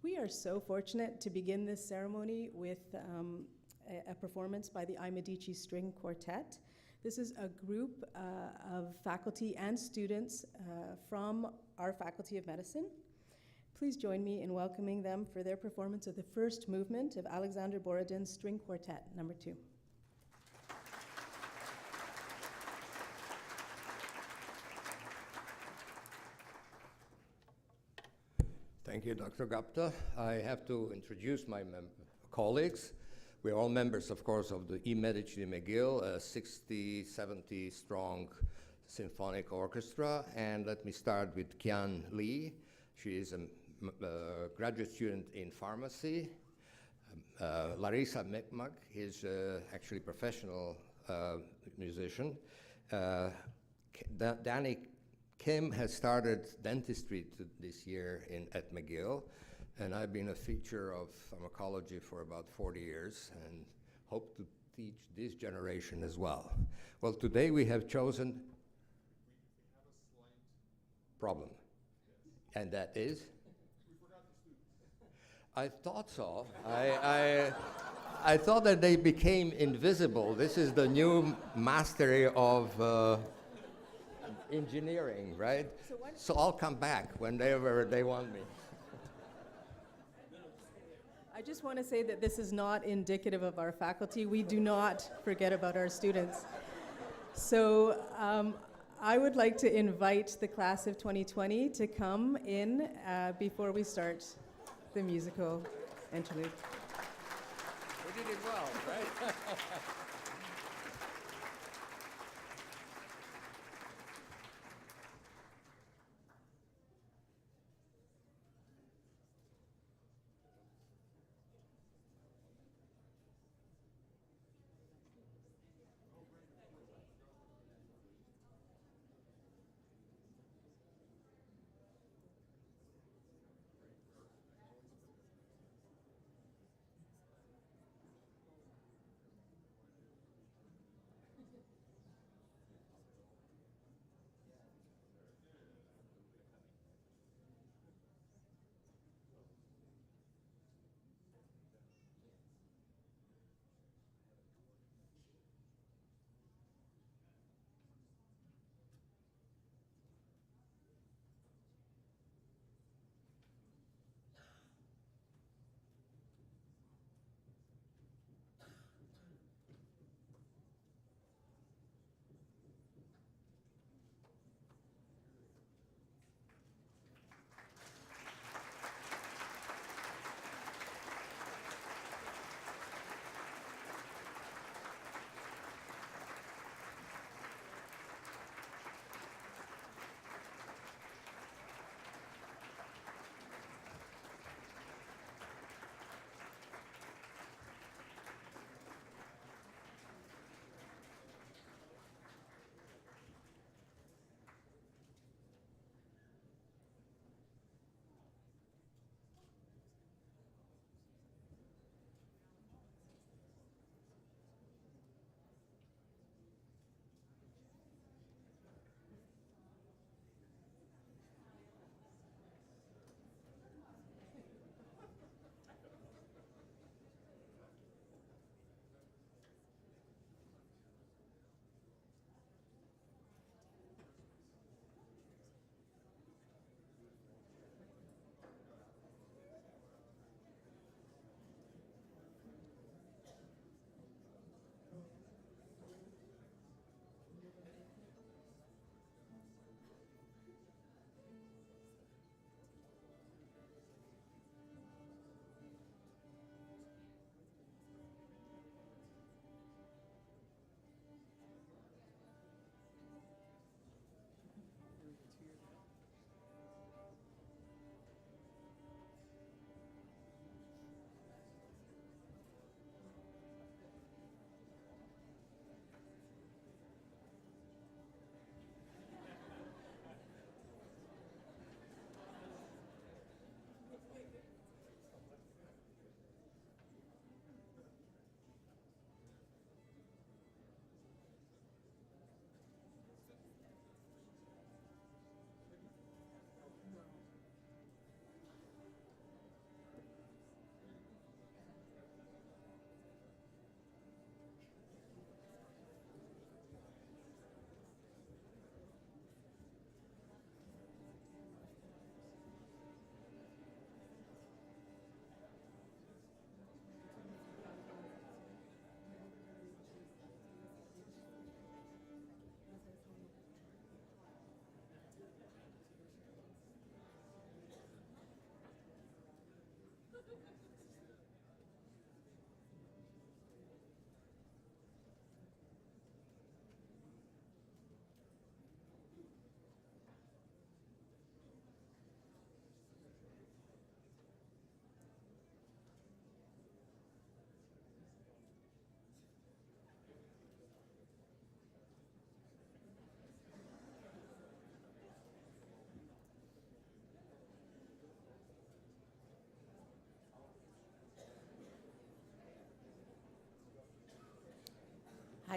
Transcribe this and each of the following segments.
We are so fortunate to begin this ceremony with a performance by the I Medici String Quartet. This is a group of faculty and students from our Faculty of Medicine. Please join me in welcoming them for their performance of the first movement of Alexander Borodin's String Quartet, number 2. Thank you, Dr. Gupta. I have to introduce my colleagues. We're all members, of course, of the I Medici McGill, a 60, 70 strong symphonic orchestra. And let me start with Kian Lee. She is a graduate student in pharmacy. Larissa Mekmak is actually a professional musician. Danny Kim has started dentistry this year at McGill, and I've been a teacher of pharmacology for about 40 years and hope to teach this generation as well. Well, today we have chosen... We have a slight problem. Yes. And that is? We forgot the students. I thought so. I thought that they became invisible. This is the new mastery of... engineering, right? So I'll come back whenever they want me. I just want to say that this is not indicative of our faculty. We do not forget about our students. So I would like to invite the class of 2020 to come in before we start the musical interlude. We did it well, right?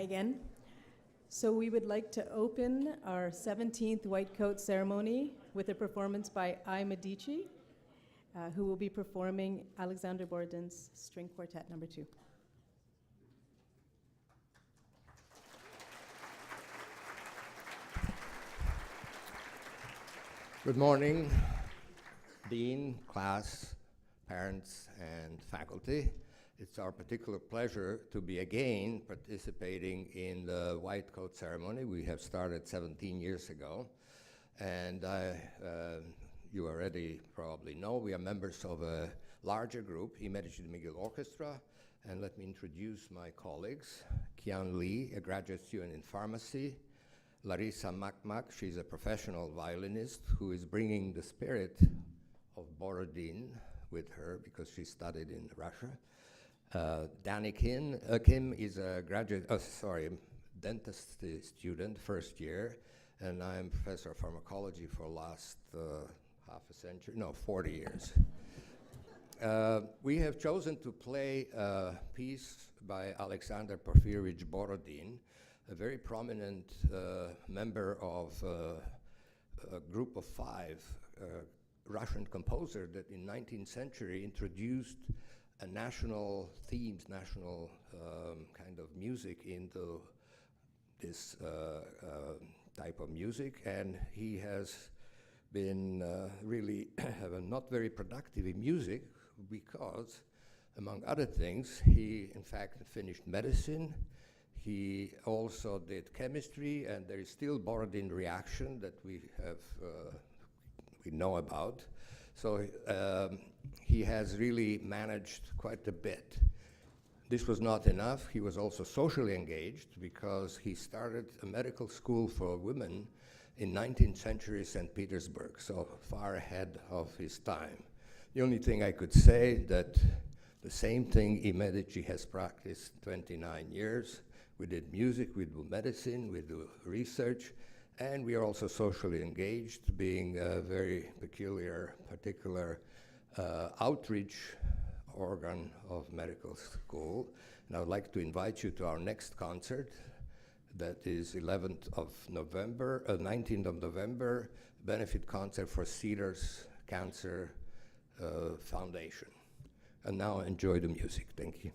Hi again. So we would like to open our 17th White Coat ceremony with a performance by I Medici, who will be performing Alexander Borden's String Quartet No. 2. Good morning, Dean, class, parents, and faculty. It's our particular pleasure to be again participating in the White Coat ceremony. We have started 17 years ago, and you already probably know we are members of a larger group, I Medici McGill Orchestra, and let me introduce my colleagues. Kian Lee, a graduate student in pharmacy. Larissa Makmak, she's a professional violinist who is bringing the spirit of Borden with her because she studied in Russia. Danny Kim is a dentist student, first year, and I'm professor of pharmacology for the last 40 years. We have chosen to play a piece by Alexander Porfiryevich Borodin, a very prominent member of a group of 5 Russian composer that in 19th century introduced a national themes, national kind of music into this type of music, and he has been really not very productive in music because, among other things, he in fact finished medicine. He also did chemistry, and there is still Borodin reaction that we know about. So he has really managed quite a bit. This was not enough. He was also socially engaged because he started a medical school for women in 19th century St. Petersburg, so far ahead of his time. The only thing I could say that the same thing I Medici has practiced 29 years. We did music, we do medicine, we do research, and we are also socially engaged, being a very particular outreach organ of medical school. And I would like to invite you to our next concert. That is 19th of November, benefit concert for Cedars Cancer Foundation. And now enjoy the music. Thank you.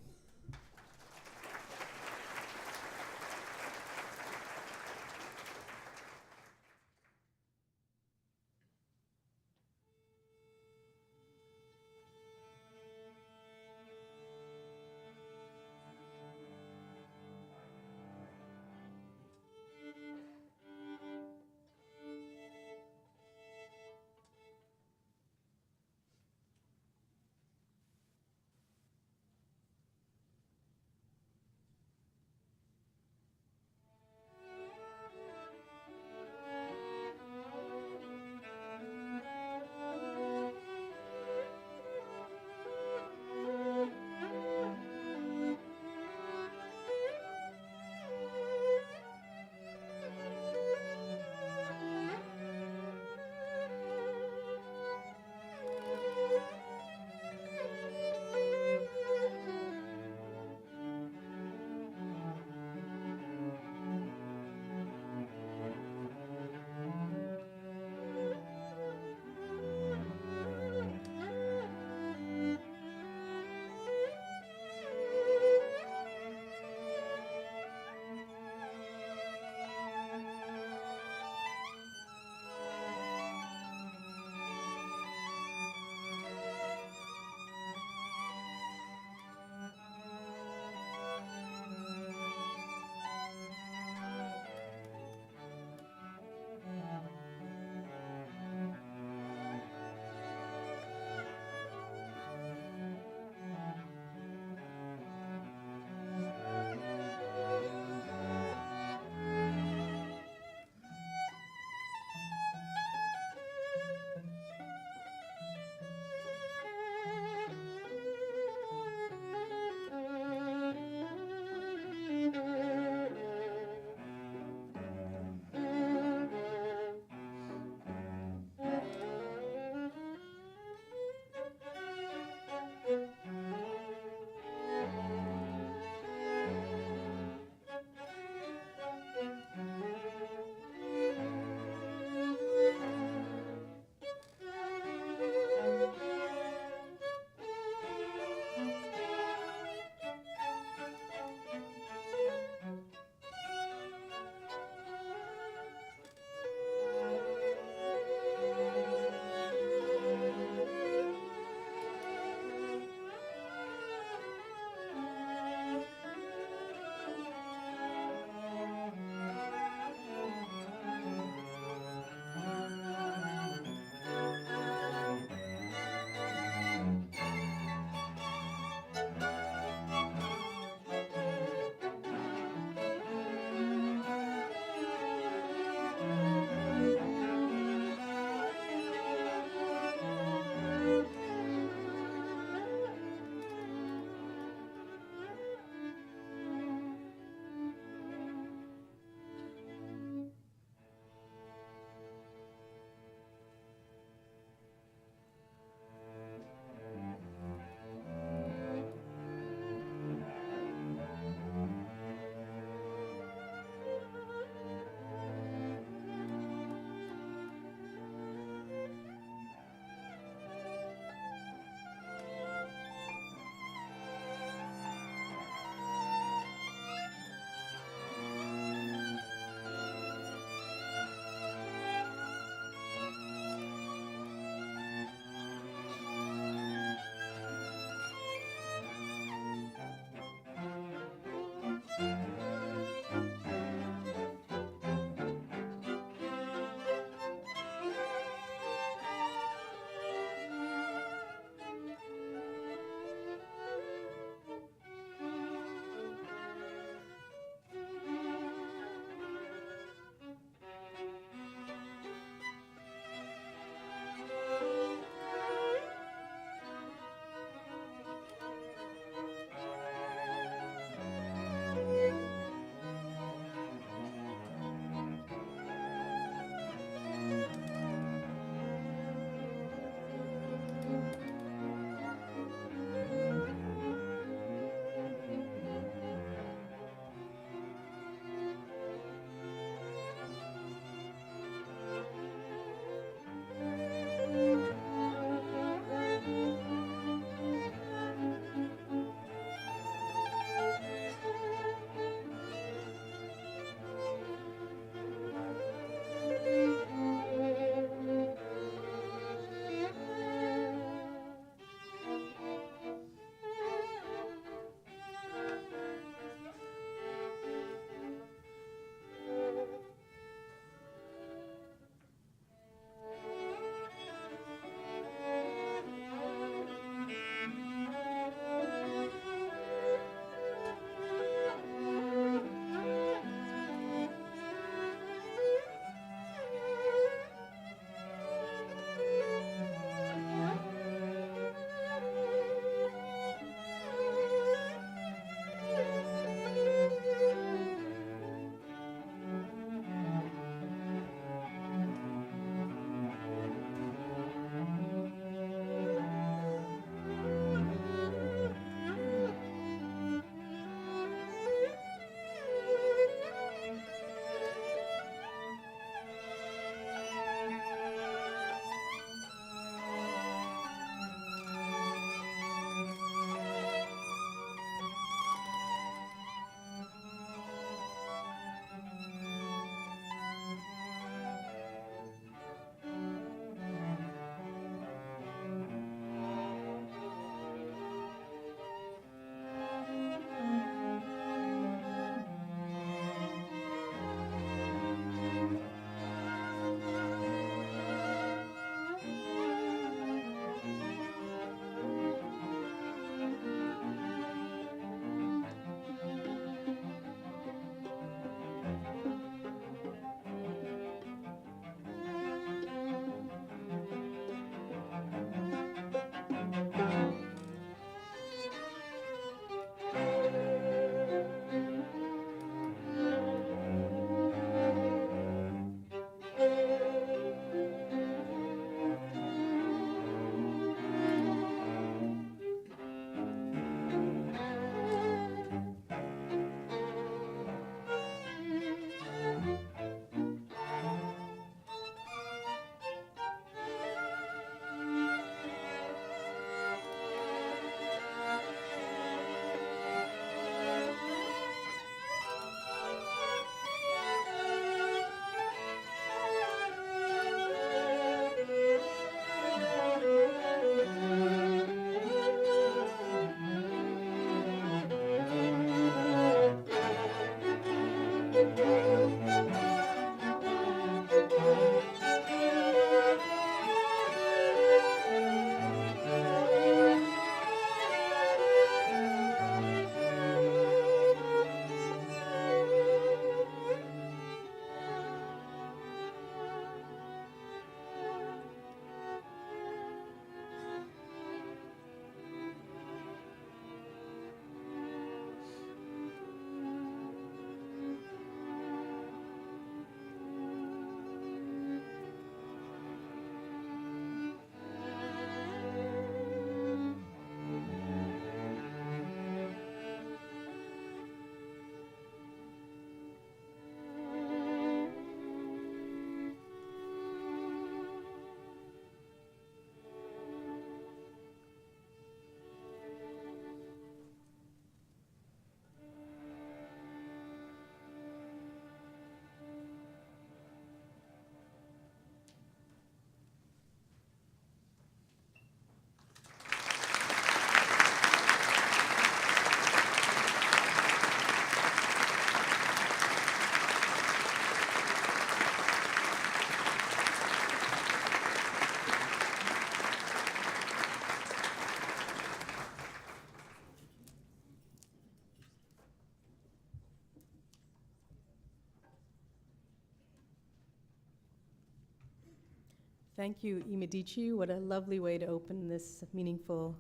Thank you, I Medici. What a lovely way to open this meaningful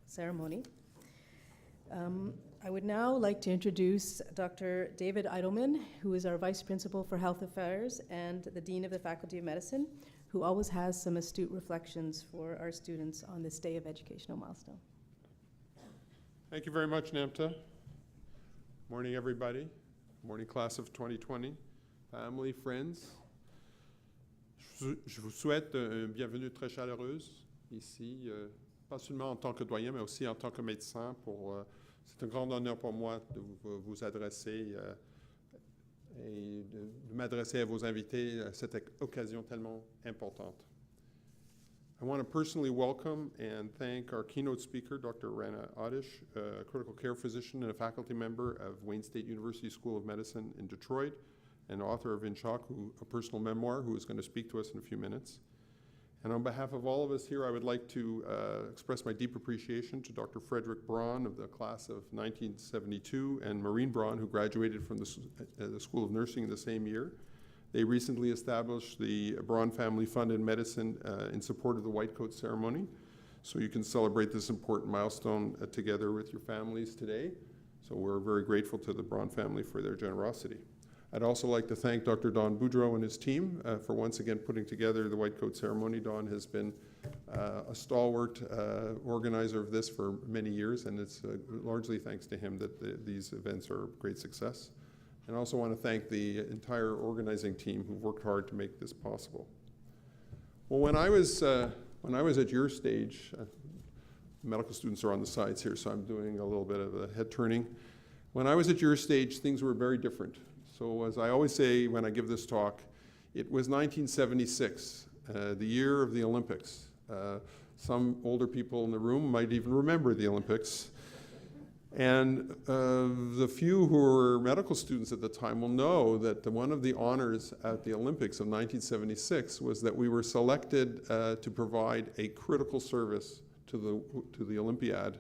ceremony. I would now like to introduce Dr. David Idleman, who is our Vice Principal for Health Affairs and the Dean of the Faculty of Medicine, who always has some astute reflections for our students on this day of educational milestone. Thank you very much, Namta. Morning, everybody. Morning, class of 2020. Family, friends. Je vous souhaite une bienvenue très chaleureuse ici, pas seulement en tant que doyen, mais aussi en tant que médecin. C'est un grand honneur pour moi de vous adresser et de m'adresser à vos invités à cette occasion tellement importante. I want to personally welcome and thank our keynote speaker, Dr. Rana Adish, a critical care physician and a faculty member of Wayne State University School of Medicine in Detroit, and author of In Shock, a personal memoir, who is going to speak to us in a few minutes. And on behalf of all of us here, I would like to express my deep appreciation to Dr. Frederick Braun of the class of 1972 and Maureen Braun, who graduated from the School of Nursing in the same year. They recently established the Braun Family Fund in Medicine in support of the White Coat Ceremony. So you can celebrate this important milestone together with your families today. So we're very grateful to the Braun family for their generosity. I'd also like to thank Dr. Don Boudreau and his team for once again putting together the White Coat Ceremony. Don has been a stalwart organizer of this for many years, and it's largely thanks to him that these events are a great success. And I also want to thank the entire organizing team who worked hard to make this possible. Well, when I was at your stage, medical students are on the sides here, so I'm doing a little bit of a head turning. When I was at your stage, things were very different. So as I always say when I give this talk, it was 1976, the year of the Olympics. Some older people in the room might even remember the Olympics. And the few who were medical students at the time will know that one of the honors at the Olympics of 1976 was that we were selected to provide a critical service to the Olympiad,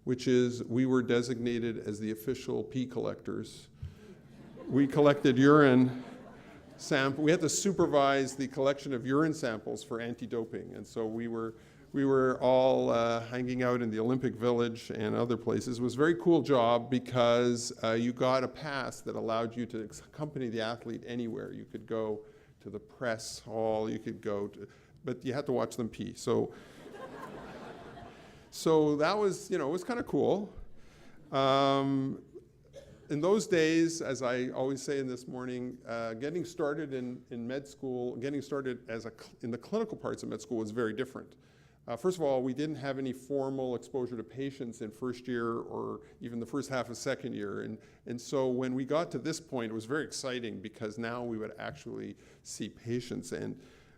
which is we were designated as the official pee collectors. We collected urine sample. We had to supervise the collection of urine samples for anti-doping, and so we were all hanging out in the Olympic Village and other places. It was a very cool job because you got a pass that allowed you to accompany the athlete anywhere. You could go to the press hall, you could go to, but you had to watch them pee. So that was, it was kind of cool. In those days, as I always say in this morning, getting started in med school, getting started in the clinical parts of med school was very different. First of all, we didn't have any formal exposure to patients in first year or even the first half of second year. And so when we got to this point, it was very exciting because now we would actually see patients. And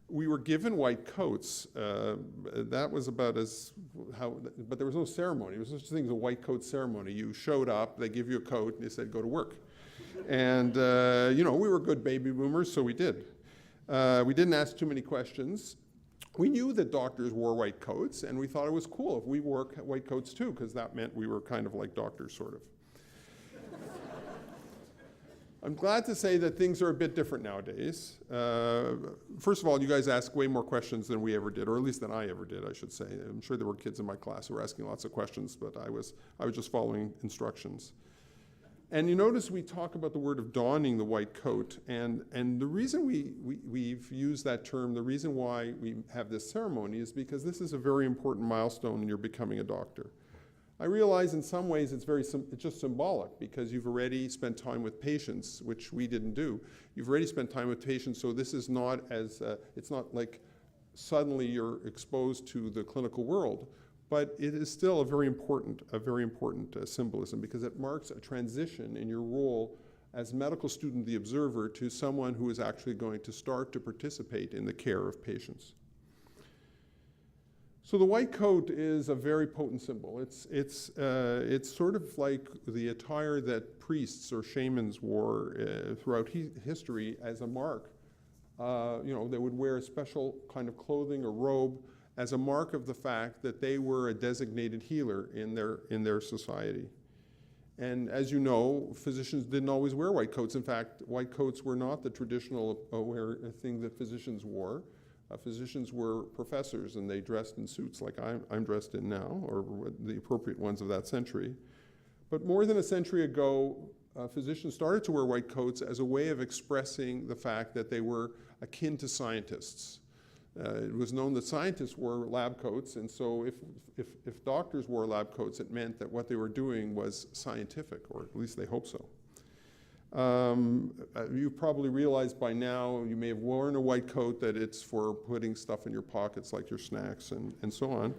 we were given white coats. That was about but there was no ceremony. There was such a thing as a white coat ceremony. You showed up, they give you a coat, and they said, go to work. And, we were good baby boomers, so we did. We didn't ask too many questions. We knew that doctors wore white coats, and we thought it was cool if we wore white coats too, because that meant we were kind of like doctors, sort of. I'm glad to say that things are a bit different nowadays. First of all, you guys ask way more questions than we ever did, or at least than I ever did, I should say. I'm sure there were kids in my class who were asking lots of questions, but I was just following instructions. And you notice we talk about the word of donning the white coat, and the reason we've used that term, the reason why we have this ceremony is because this is a very important milestone in your becoming a doctor. I realize in some ways it's just symbolic because you've already spent time with patients, which we didn't do. You've already spent time with patients, so this is not it's not like suddenly you're exposed to the clinical world. But it is still a very important symbolism because it marks a transition in your role as medical student, the observer, to someone who is actually going to start to participate in the care of patients. So the white coat is a very potent symbol. It's sort of like the attire that priests or shamans wore throughout history as a mark. They would wear a special kind of clothing or robe as a mark of the fact that they were a designated healer in their society. And as you know, physicians didn't always wear white coats. In fact, white coats were not the traditional thing that physicians wore. Physicians were professors, and they dressed in suits like I'm dressed in now, or the appropriate ones of that century. But more than a century ago, physicians started to wear white coats as a way of expressing the fact that they were akin to scientists. It was known that scientists wore lab coats, and so if doctors wore lab coats, it meant that what they were doing was scientific, or at least they hope so. You probably realized by now, you may have worn a white coat, that it's for putting stuff in your pockets like your snacks and so on.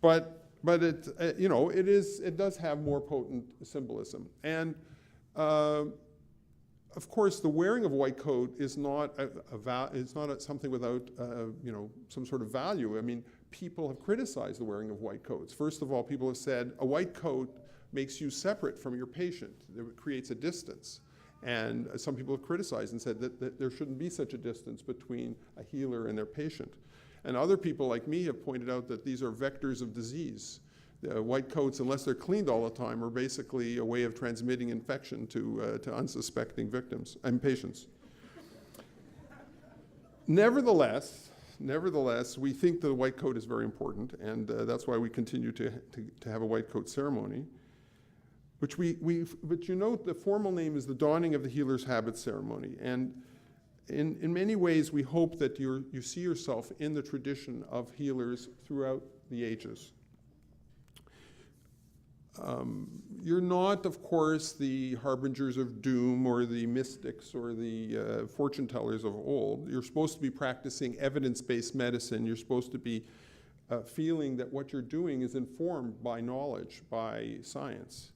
But it, it does have more potent symbolism. And of course, the wearing of a white coat is not something without some sort of value. I mean, people have criticized the wearing of white coats. First of all, people have said a white coat makes you separate from your patient. It creates a distance. And some people have criticized and said that there shouldn't be such a distance between a healer and their patient. And other people like me have pointed out that these are vectors of disease. White coats, unless they're cleaned all the time, are basically a way of transmitting infection to unsuspecting victims and patients. Nevertheless, we think the white coat is very important, and that's why we continue to have a white coat ceremony. But you note the formal name is the Donning of the Healer's Habit Ceremony. And in many ways, we hope that you see yourself in the tradition of healers throughout the ages. You're not, of course, the harbingers of doom or the mystics or the fortune tellers of old. You're supposed to be practicing evidence-based medicine. You're supposed to be feeling that what you're doing is informed by knowledge, by science.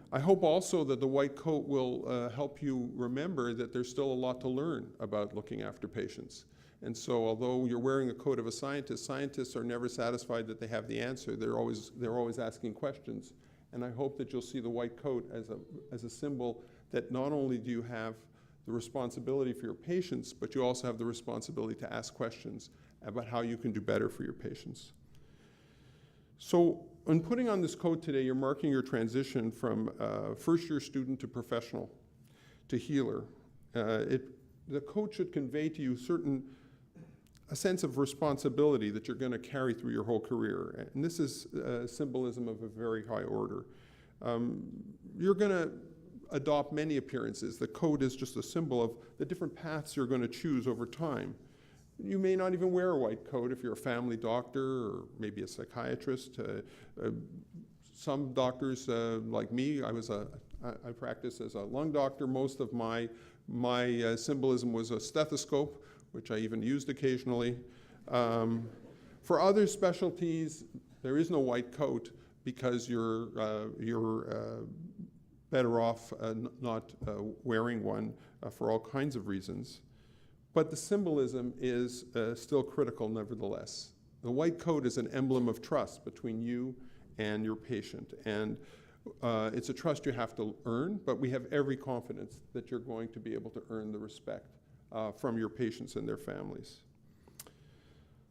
I hope also that the white coat will help you remember that there's still a lot to learn about looking after patients. And so although you're wearing a coat of a scientist, scientists are never satisfied that they have the answer. They're always asking questions. And I hope that you'll see the white coat as a symbol that not only do you have the responsibility for your patients, but you also have the responsibility to ask questions about how you can do better for your patients. So in putting on this coat today, you're marking your transition from first-year student to professional to healer. The coat should convey to you a sense of responsibility that you're going to carry through your whole career. And this is symbolism of a very high order. You're going to adopt many appearances. The coat is just a symbol of the different paths you're going to choose over time. You may not even wear a white coat if you're a family doctor or maybe a psychiatrist. Some doctors, like me, I practiced as a lung doctor. Most of my symbolism was a stethoscope, which I even used occasionally. For other specialties, there is no white coat because you're better off not wearing one for all kinds of reasons. But the symbolism is still critical nevertheless. The white coat is an emblem of trust between you and your patient. And it's a trust you have to earn, but we have every confidence that you're going to be able to earn the respect from your patients and their families.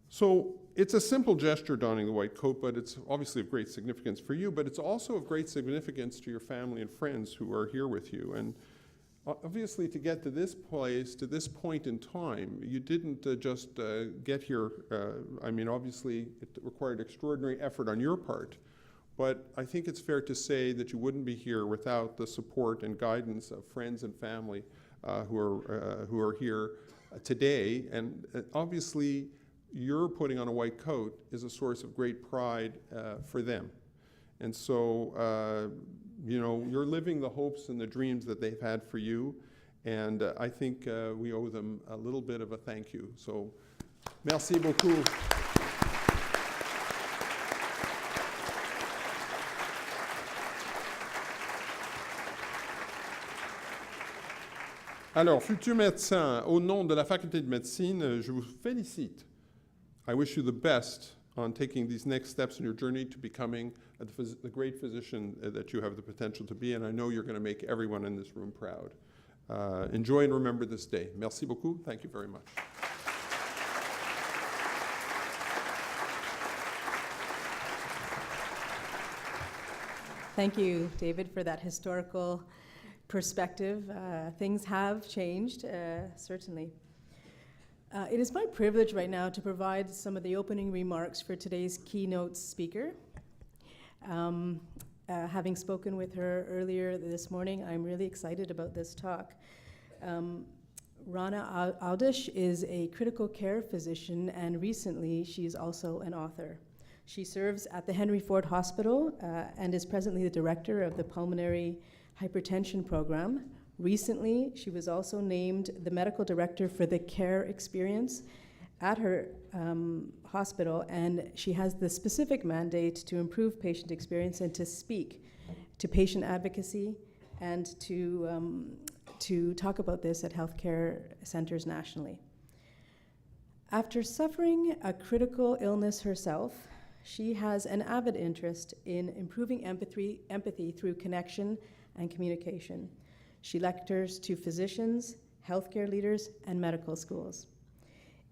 So it's a simple gesture, donning the white coat, but it's obviously of great significance for you, but it's also of great significance to your family and friends who are here with you. And obviously, to get to this place, to this point in time, you didn't just get here. I mean, obviously, it required extraordinary effort on your part, but I think it's fair to say that you wouldn't be here without the support and guidance of friends and family who are here today. And obviously, your putting on a white coat is a source of great pride for them. And so, you're living the hopes and the dreams that they've had for you, and I think we owe them a little bit of a thank you. So, merci beaucoup. Alors, futurs médecins, au nom de la faculté de médecine, je vous félicite. I wish you the best on taking these next steps in your journey to becoming the great physician that you have the potential to be, and I know you're going to make everyone in this room proud. Enjoy and remember this day. Merci beaucoup. Thank you very much. Thank you, David, for that historical perspective. Things have changed, certainly. It is my privilege right now to provide some of the opening remarks for today's keynote speaker. Having spoken with her earlier this morning, I'm really excited about this talk. Rana Audish is a critical care physician, and recently she's also an author. She serves at the Henry Ford Hospital and is presently the director of the Pulmonary Hypertension Program. Recently, she was also named the medical director for the care experience at her hospital, and she has the specific mandate to improve patient experience and to speak to patient advocacy and to talk about this at healthcare centers nationally. After suffering a critical illness herself, she has an avid interest in improving empathy through connection and communication. She lectures to physicians, healthcare leaders, and medical schools.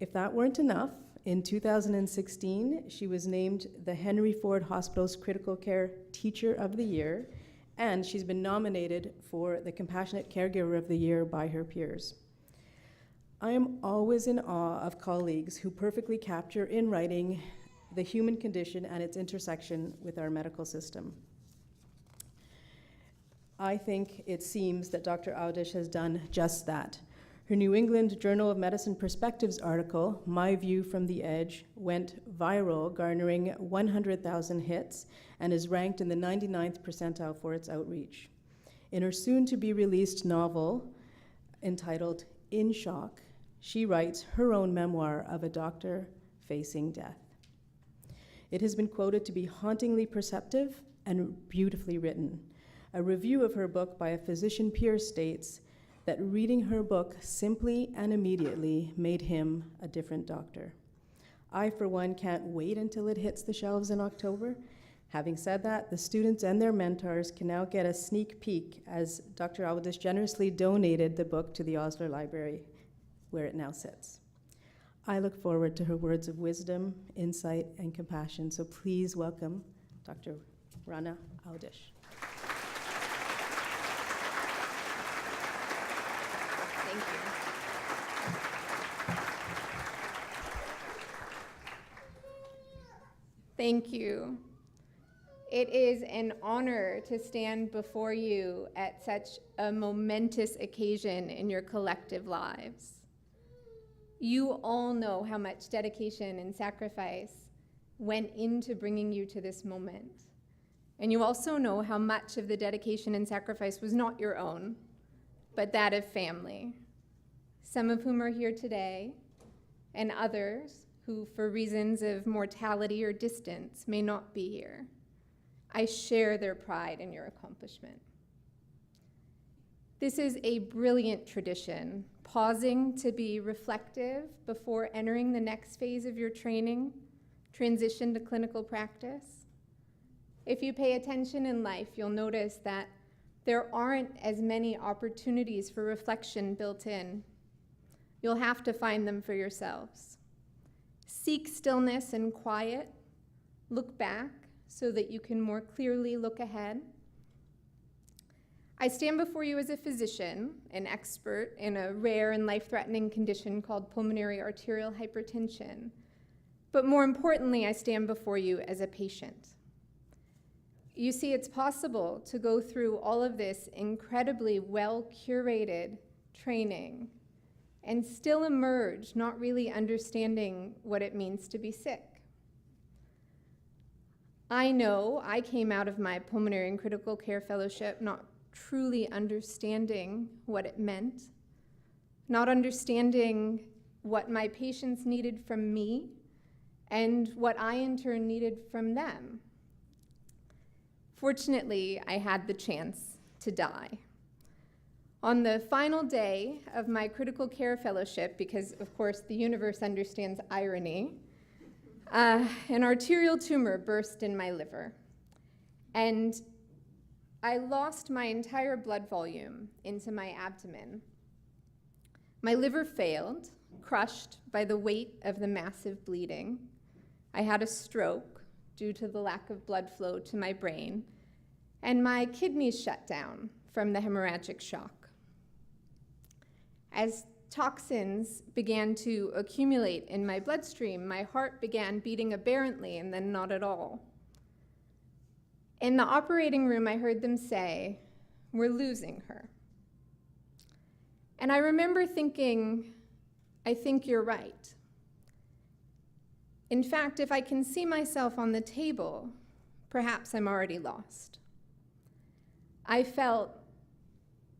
If that weren't enough, in 2016, she was named the Henry Ford Hospital's Critical Care Teacher of the Year, and she's been nominated for the Compassionate Caregiver of the Year by her peers. I am always in awe of colleagues who perfectly capture in writing the human condition and its intersection with our medical system. I think it seems that Dr. Audish has done just that. Her New England Journal of Medicine Perspectives article, My View from the Edge, went viral, garnering 100,000 hits, and is ranked in the 99th percentile for its outreach. In her soon-to-be-released novel, entitled In Shock, she writes her own memoir of a doctor facing death. It has been quoted to be hauntingly perceptive and beautifully written. A review of her book by a physician peer states that reading her book simply and immediately made him a different doctor. I, for one, can't wait until it hits the shelves in October. Having said that, the students and their mentors can now get a sneak peek as Dr. Audish generously donated the book to the Osler Library, where it now sits. I look forward to her words of wisdom, insight, and compassion, so please welcome Dr. Rana Audish. Thank you. Thank you. It is an honor to stand before you at such a momentous occasion in your collective lives. You all know how much dedication and sacrifice went into bringing you to this moment. And you also know how much of the dedication and sacrifice was not your own, but that of family, some of whom are here today, and others who, for reasons of mortality or distance, may not be here. I share their pride in your accomplishment. This is a brilliant tradition, pausing to be reflective before entering the next phase of your training, transition to clinical practice. If you pay attention in life, you'll notice that there aren't as many opportunities for reflection built in. You'll have to find them for yourselves. Seek stillness and quiet. Look back so that you can more clearly look ahead. I stand before you as a physician, an expert in a rare and life-threatening condition called pulmonary arterial hypertension. But more importantly, I stand before you as a patient. You see, it's possible to go through all of this incredibly well-curated training and still emerge not really understanding what it means to be sick. I know I came out of my pulmonary and critical care fellowship not truly understanding what it meant, not understanding what my patients needed from me and what I in turn needed from them. Fortunately, I had the chance to die. On the final day of my critical care fellowship, because of course the universe understands irony, an arterial tumor burst in my liver, and I lost my entire blood volume into my abdomen. My liver failed, crushed by the weight of the massive bleeding. I had a stroke due to the lack of blood flow to my brain, and my kidneys shut down from the hemorrhagic shock. As toxins began to accumulate in my bloodstream. My heart began beating aberrantly and then not at all. In the operating room, I heard them say, "We're losing her." And I remember thinking, I think you're right. In fact, if I can see myself on the table, perhaps I'm already lost. I felt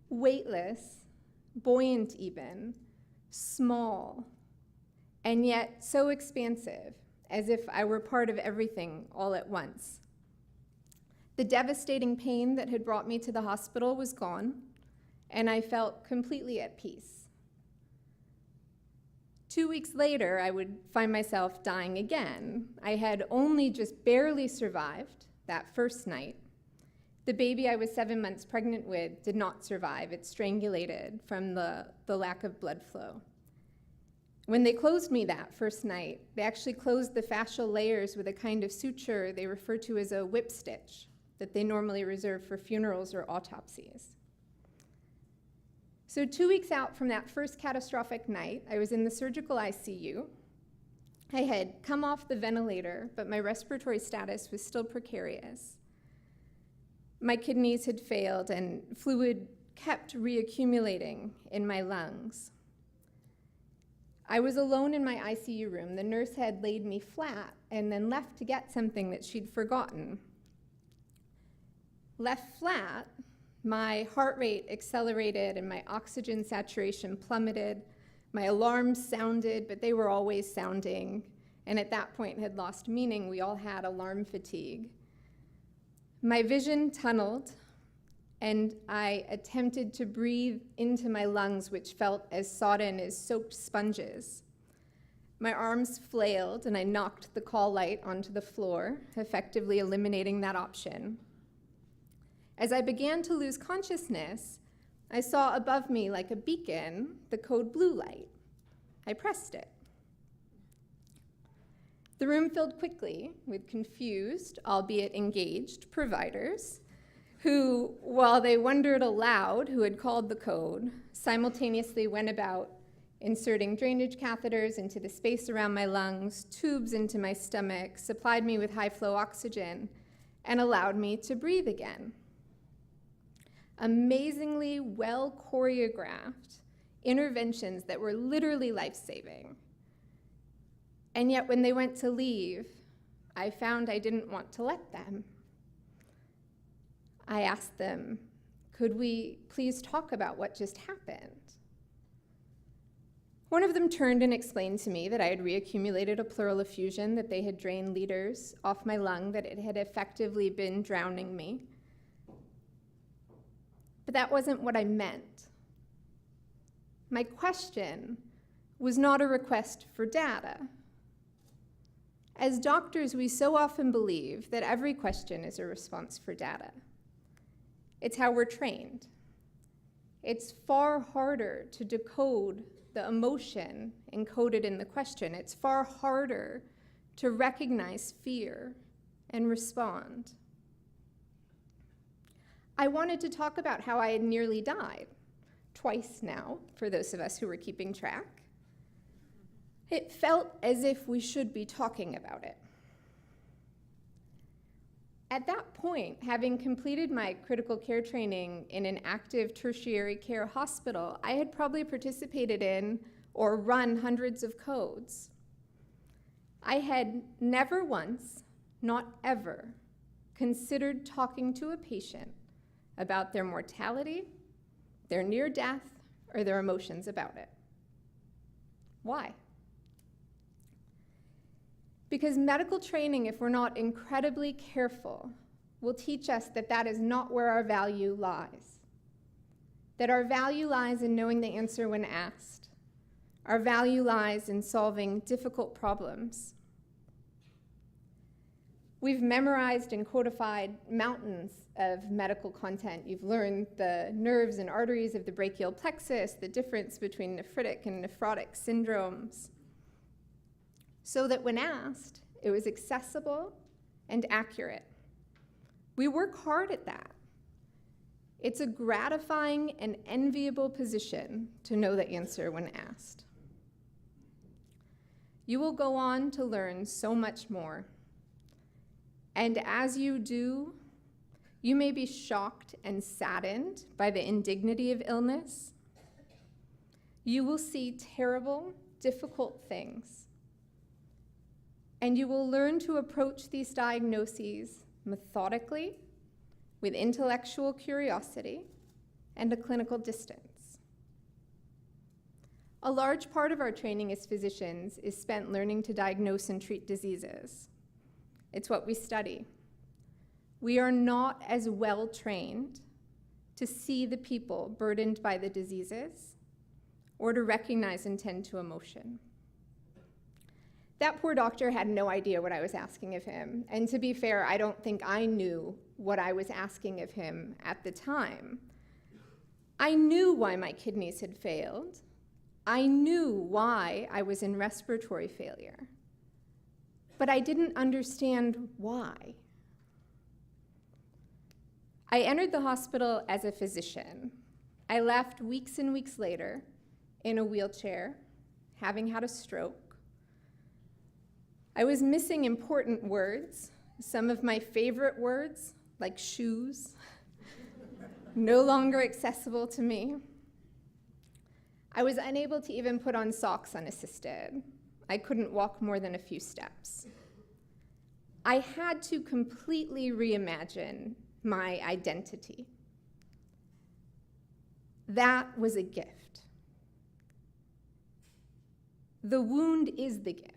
weightless, buoyant even, small, and yet so expansive, as if I were part of everything all at once. The devastating pain that had brought me to the hospital was gone, and I felt completely at peace. 2 weeks later, I would find myself dying again. I had only just barely survived that first night. The baby I was 7 months pregnant with did not survive. It strangulated from the lack of blood flow. When they closed me that first night, they actually closed the fascial layers with a kind of suture they refer to as a whip stitch that they normally reserve for funerals or autopsies. So 2 weeks out from that first catastrophic night, I was in the surgical ICU. I had come off the ventilator, but my respiratory status was still precarious. My kidneys had failed, and fluid kept reaccumulating in my lungs. I was alone in my ICU room. The nurse had laid me flat and then left to get something that she'd forgotten. Left flat, my heart rate accelerated and my oxygen saturation plummeted. My alarms sounded, but they were always sounding, and at that point had lost meaning. We all had alarm fatigue. My vision tunneled, and I attempted to breathe into my lungs, which felt as sodden as soaked sponges. My arms flailed, and I knocked the call light onto the floor, effectively eliminating that option. As I began to lose consciousness, I saw above me, like a beacon, the code blue light. I pressed it. The room filled quickly with confused, albeit engaged, providers who, while they wondered aloud who had called the code, simultaneously went about inserting drainage catheters into the space around my lungs, tubes into my stomach, supplied me with high-flow oxygen, and allowed me to breathe again. Amazingly well-choreographed interventions that were literally life-saving. And yet when they went to leave, I found I didn't want to let them. I asked them, could we please talk about what just happened? One of them turned and explained to me that I had reaccumulated a pleural effusion, that they had drained liters off my lung, that it had effectively been drowning me. But that wasn't what I meant. My question was not a request for data. As doctors, we so often believe that every question is a response for data. It's how we're trained. It's far harder to decode the emotion encoded in the question. It's far harder to recognize fear and respond. I wanted to talk about how I had nearly died, twice now, for those of us who were keeping track. It felt as if we should be talking about it. At that point, having completed my critical care training in an active tertiary care hospital, I had probably participated in or run hundreds of codes. I had never once, not ever, considered talking to a patient about their mortality, their near death, or their emotions about it. Why? Because medical training, if we're not incredibly careful, will teach us that that is not where our value lies. That our value lies in knowing the answer when asked. Our value lies in solving difficult problems. We've memorized and codified mountains of medical content. You've learned the nerves and arteries of the brachial plexus, the difference between nephritic and nephrotic syndromes, so that when asked, it was accessible and accurate. We work hard at that. It's a gratifying and enviable position to know the answer when asked. You will go on to learn so much more. And as you do, you may be shocked and saddened by the indignity of illness. You will see terrible, difficult things. And you will learn to approach these diagnoses methodically, with intellectual curiosity and a clinical distance. A large part of our training as physicians is spent learning to diagnose and treat diseases. It's what we study. We are not as well trained to see the people burdened by the diseases or to recognize and tend to emotion. That poor doctor had no idea what I was asking of him. And to be fair, I don't think I knew what I was asking of him at the time. I knew why my kidneys had failed. I knew why I was in respiratory failure. But I didn't understand why. I entered the hospital as a physician. I left weeks and weeks later in a wheelchair, having had a stroke. I was missing important words, some of my favorite words, like shoes, no longer accessible to me. I was unable to even put on socks unassisted. I couldn't walk more than a few steps. I had to completely reimagine my identity. That was a gift. The wound is the gift.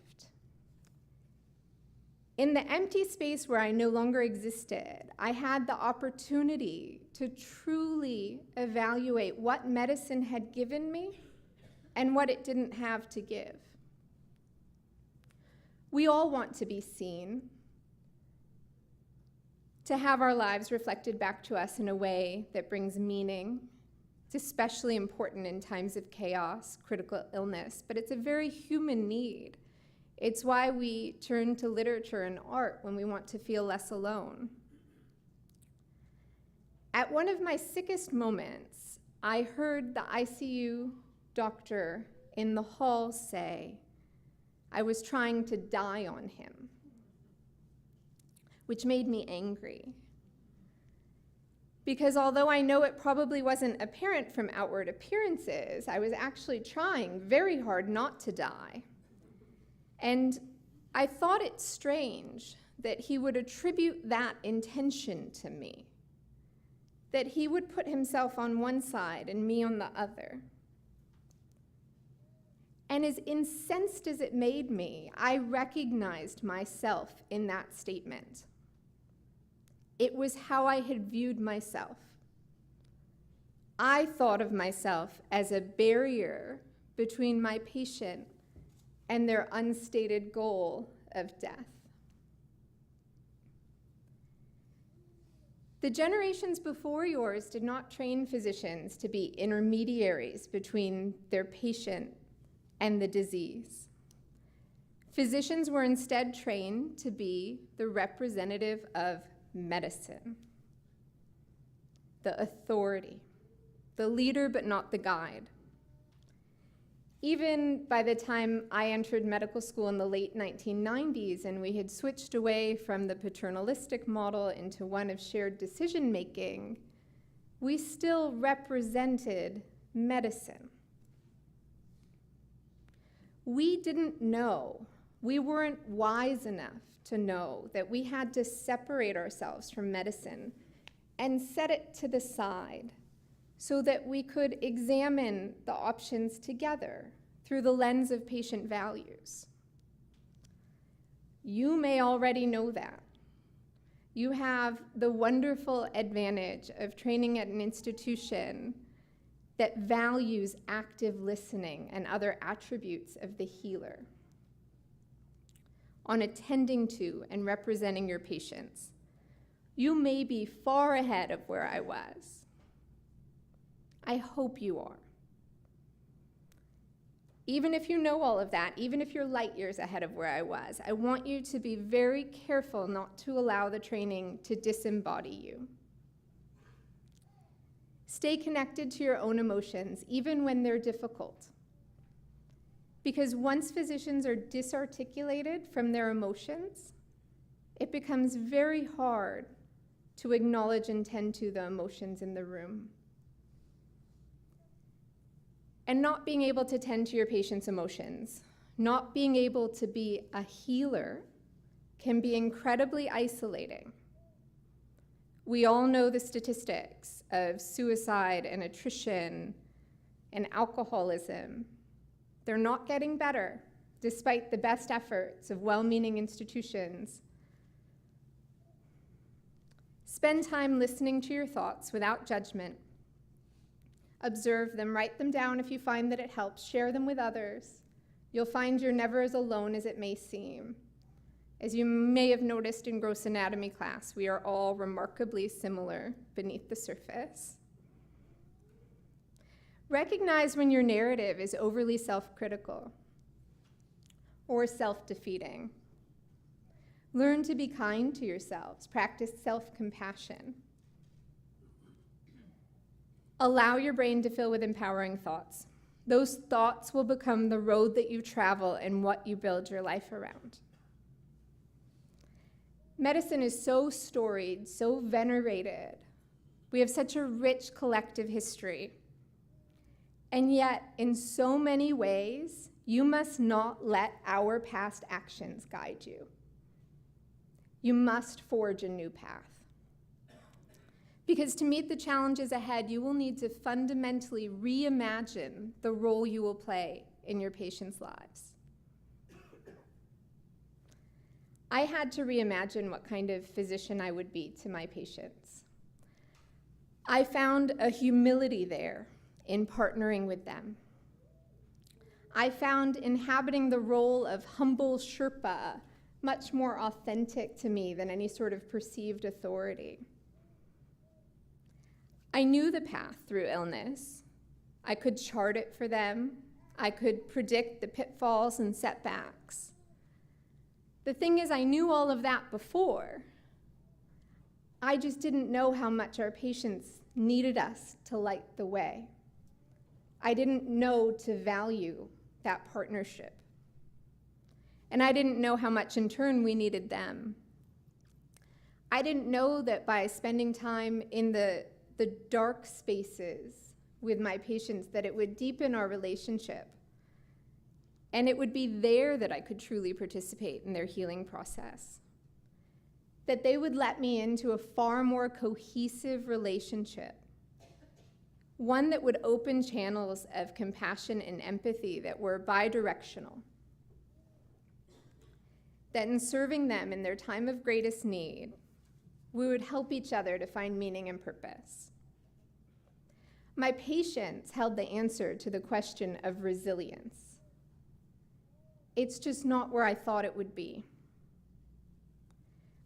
In the empty space where I no longer existed, I had the opportunity to truly evaluate what medicine had given me and what it didn't have to give. We all want to be seen, to have our lives reflected back to us in a way that brings meaning. It's especially important in times of chaos, critical illness, but it's a very human need. It's why we turn to literature and art when we want to feel less alone. At one of my sickest moments, I heard the ICU doctor in the hall say, I was trying to die on him, which made me angry. Because although I know it probably wasn't apparent from outward appearances, I was actually trying very hard not to die. And I thought it strange that he would attribute that intention to me, that he would put himself on one side and me on the other. And as incensed as it made me, I recognized myself in that statement. It was how I had viewed myself. I thought of myself as a barrier between my patient and their unstated goal of death. The generations before yours did not train physicians to be intermediaries between their patient and the disease. Physicians were instead trained to be the representative of medicine, the authority, the leader but not the guide. Even by the time I entered medical school in the late 1990s and we had switched away from the paternalistic model into one of shared decision-making, we still represented medicine. We didn't know, we weren't wise enough to know that we had to separate ourselves from medicine and set it to the side so that we could examine the options together through the lens of patient values. You may already know that. You have the wonderful advantage of training at an institution that values active listening and other attributes of the healer on attending to and representing your patients. You may be far ahead of where I was. I hope you are. Even if you know all of that, even if you're light years ahead of where I was, I want you to be very careful not to allow the training to disembody you. Stay connected to your own emotions, even when they're difficult. Because once physicians are disarticulated from their emotions, it becomes very hard to acknowledge and tend to the emotions in the room. And not being able to tend to your patient's emotions, not being able to be a healer, can be incredibly isolating. We all know the statistics of suicide and attrition and alcoholism. They're not getting better, despite the best efforts of well-meaning institutions. Spend time listening to your thoughts without judgment. Observe them, write them down if you find that it helps, share them with others. You'll find you're never as alone as it may seem. As you may have noticed in gross anatomy class, we are all remarkably similar beneath the surface. Recognize when your narrative is overly self-critical or self-defeating. Learn to be kind to yourselves. Practice self-compassion. Allow your brain to fill with empowering thoughts. Those thoughts will become the road that you travel and what you build your life around. Medicine is so storied, so venerated. We have such a rich collective history. And yet, in so many ways, you must not let our past actions guide you. You must forge a new path. Because to meet the challenges ahead, you will need to fundamentally reimagine the role you will play in your patients' lives. I had to reimagine what kind of physician I would be to my patients. I found a humility there in partnering with them. I found inhabiting the role of humble Sherpa much more authentic to me than any sort of perceived authority. I knew the path through illness. I could chart it for them. I could predict the pitfalls and setbacks. The thing is, I knew all of that before. I just didn't know how much our patients needed us to light the way. I didn't know to value that partnership. And I didn't know how much in turn we needed them. I didn't know that by spending time in the dark spaces with my patients, that it would deepen our relationship. And it would be there that I could truly participate in their healing process. That they would let me into a far more cohesive relationship. One that would open channels of compassion and empathy that were bidirectional. That in serving them in their time of greatest need, we would help each other to find meaning and purpose. My patients held the answer to the question of resilience. It's just not where I thought it would be.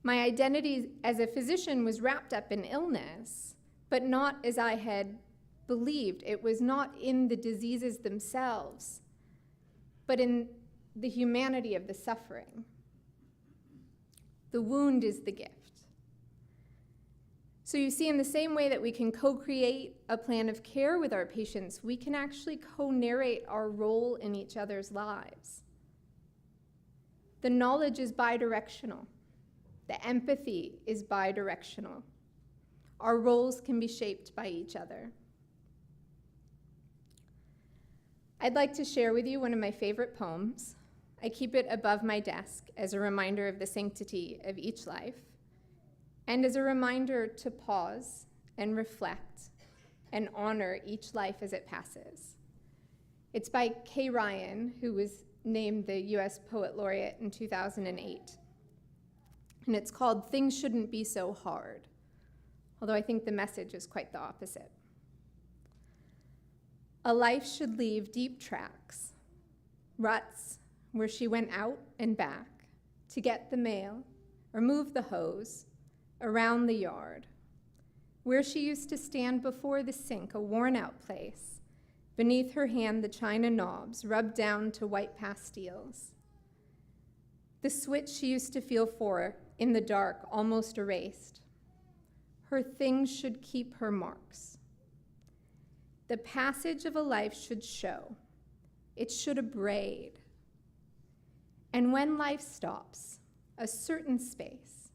My identity as a physician was wrapped up in illness, but not as I had believed. It was not in the diseases themselves, but in the humanity of the suffering. The wound is the gift. So you see, in the same way that we can co-create a plan of care with our patients, we can actually co-narrate our role in each other's lives. The knowledge is bidirectional. The empathy is bidirectional. Our roles can be shaped by each other. I'd like to share with you one of my favorite poems. I keep it above my desk as a reminder of the sanctity of each life, and as a reminder to pause and reflect and honor each life as it passes. It's by Kay Ryan, who was named the US Poet Laureate in 2008. And it's called "Things Shouldn't Be So Hard," although I think the message is quite the opposite. A life should leave deep tracks, ruts where she went out and back to get the mail or move the hose around the yard, where she used to stand before the sink, a worn-out place, beneath her hand the china knobs rubbed down to white pastilles. The switch she used to feel for in the dark almost erased. Her things should keep her marks, the passage of a life should show. It should abrade. And when life stops, a certain space,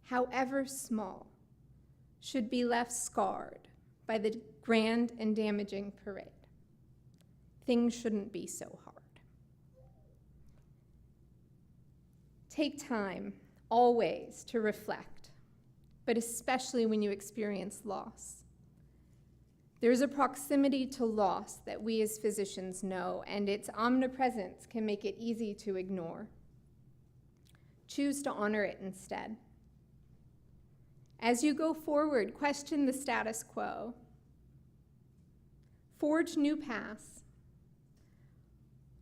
however small, should be left scarred by the grand and damaging parade. Things shouldn't be so hard. Take time, always, to reflect, but especially when you experience loss. There's a proximity to loss that we as physicians know, and its omnipresence can make it easy to ignore. Choose to honor it instead. As you go forward, question the status quo. Forge new paths.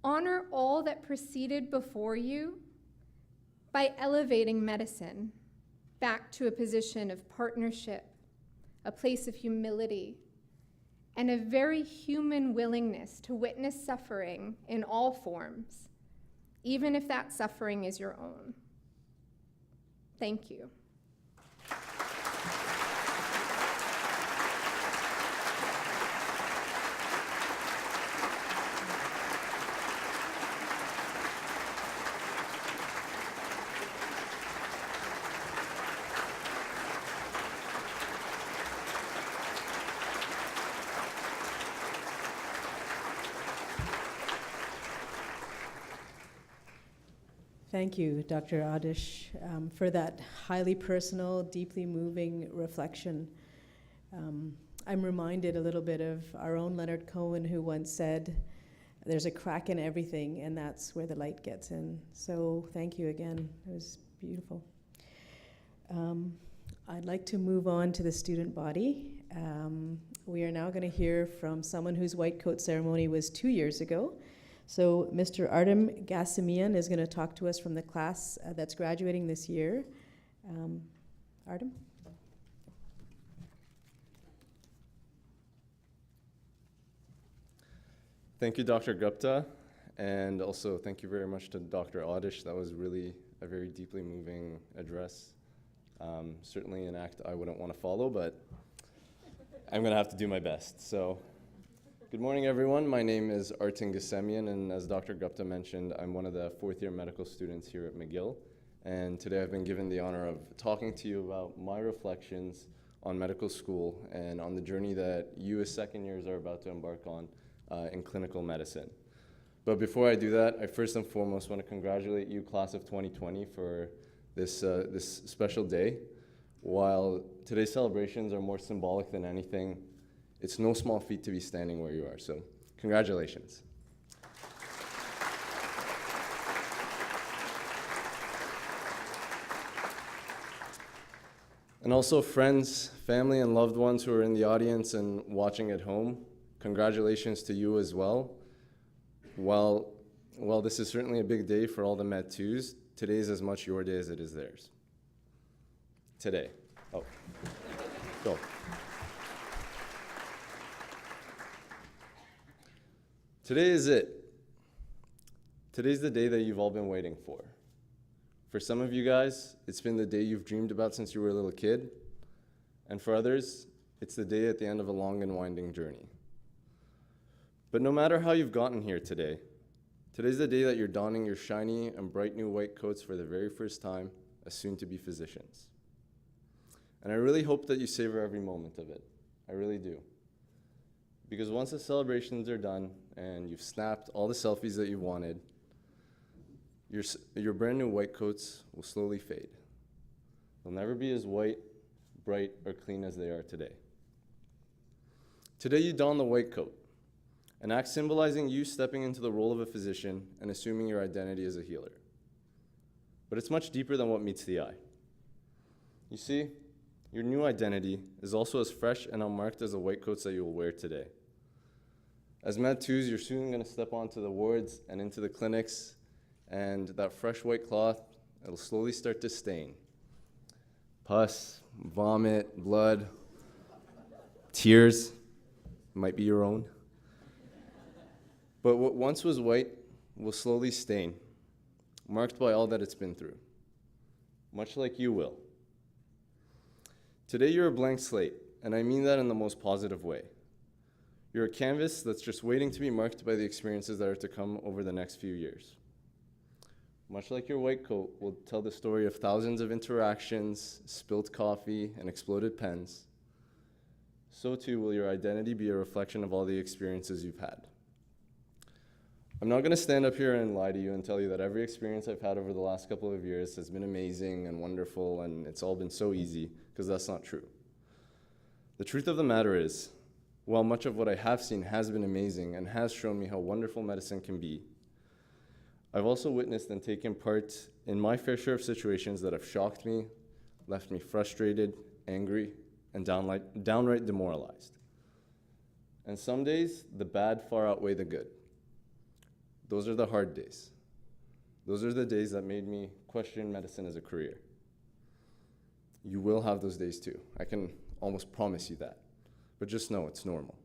Honor all that proceeded before you by elevating medicine back to a position of partnership, a place of humility, and a very human willingness to witness suffering in all forms, even if that suffering is your own. Thank you. Thank you, Dr. Adish, for that highly personal, deeply moving reflection. I'm reminded a little bit of our own Leonard Cohen, who once said, "There's a crack in everything, and that's where the light gets in." So thank you again. It was beautiful. I'd like to move on to the student body. We are now going to hear from someone whose white coat ceremony was 2 years ago. So Mr. Artem Gassimian is going to talk to us from the class that's graduating this year. Artem? Thank you, Dr. Gupta, and also thank you very much to Dr. Adish. That was really a very deeply moving address. Certainly an act I wouldn't want to follow, but I'm going to have to do my best. So, good morning, everyone. My name is Artem Gassimian, and as Dr. Gupta mentioned, I'm one of the fourth-year medical students here at McGill. And today I've been given the honor of talking to you about my reflections on medical school and on the journey that you as second years are about to embark on in clinical medicine. But before I do that, I first and foremost want to congratulate you, class of 2020, for this special day. While today's celebrations are more symbolic than anything, it's no small feat to be standing where you are, so congratulations. And also friends, family, and loved ones who are in the audience and watching at home, congratulations to you as well. While this is certainly a big day for all the Med 2s, today is as much your day as it is theirs. Today. Oh, go. Today is it. Today's the day that you've all been waiting for. For some of you guys, it's been the day you've dreamed about since you were a little kid. And for others, it's the day at the end of a long and winding journey. But no matter how you've gotten here today, today's the day that you're donning your shiny and bright new white coats for the very first time as soon-to-be physicians. And I really hope that you savor every moment of it. I really do. Because once the celebrations are done and you've snapped all the selfies that you wanted, your brand new white coats will slowly fade. They'll never be as white, bright, or clean as they are today. Today you don the white coat, an act symbolizing you stepping into the role of a physician and assuming your identity as a healer. But it's much deeper than what meets the eye. You see, your new identity is also as fresh and unmarked as the white coats that you will wear today. As Med 2s, you're soon going to step onto the wards and into the clinics, and that fresh white cloth, it'll slowly start to stain. Pus, vomit, blood, tears, might be your own. But what once was white will slowly stain, marked by all that it's been through, much like you will. Today you're a blank slate, and I mean that in the most positive way. You're a canvas that's just waiting to be marked by the experiences that are to come over the next few years. Much like your white coat will tell the story of thousands of interactions, spilled coffee, and exploded pens, so too will your identity be a reflection of all the experiences you've had. I'm not going to stand up here and lie to you and tell you that every experience I've had over the last couple of years has been amazing and wonderful and it's all been so easy, because that's not true. The truth of the matter is, while much of what I have seen has been amazing and has shown me how wonderful medicine can be, I've also witnessed and taken part in my fair share of situations that have shocked me, left me frustrated, angry, and downright demoralized. And some days, the bad far outweigh the good. Those are the hard days. Those are the days that made me question medicine as a career. You will have those days too. I can almost promise you that. But just know it's normal.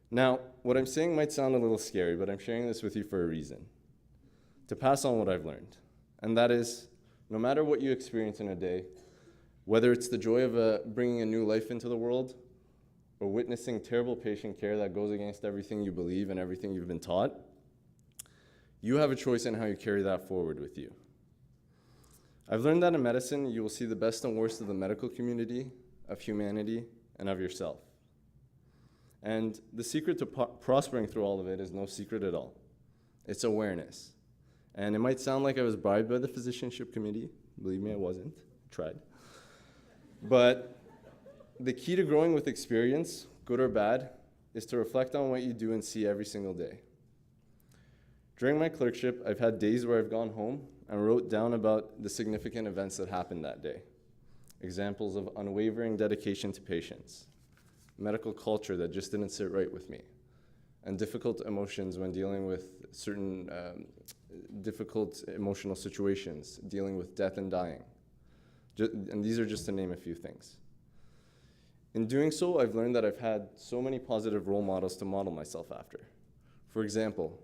Now, what I'm saying might sound a little scary, but I'm sharing this with you for a reason. To pass on what I've learned. And that is, no matter what you experience in a day, whether it's the joy of bringing a new life into the world, or witnessing terrible patient care that goes against everything you believe and everything you've been taught, you have a choice in how you carry that forward with you. I've learned that in medicine, you will see the best and worst of the medical community, of humanity, and of yourself. And the secret to prospering through all of it is no secret at all. It's awareness. And it might sound like I was bribed by the physicianship committee. Believe me, I wasn't. I tried. But the key to growing with experience, good or bad, is to reflect on what you do and see every single day. During my clerkship, I've had days where I've gone home and wrote down about the significant events that happened that day. Examples of unwavering dedication to patients, medical culture that just didn't sit right with me, and difficult emotions when dealing with certain difficult emotional situations, dealing with death and dying. And these are just to name a few things. In doing so, I've learned that I've had so many positive role models to model myself after. For example,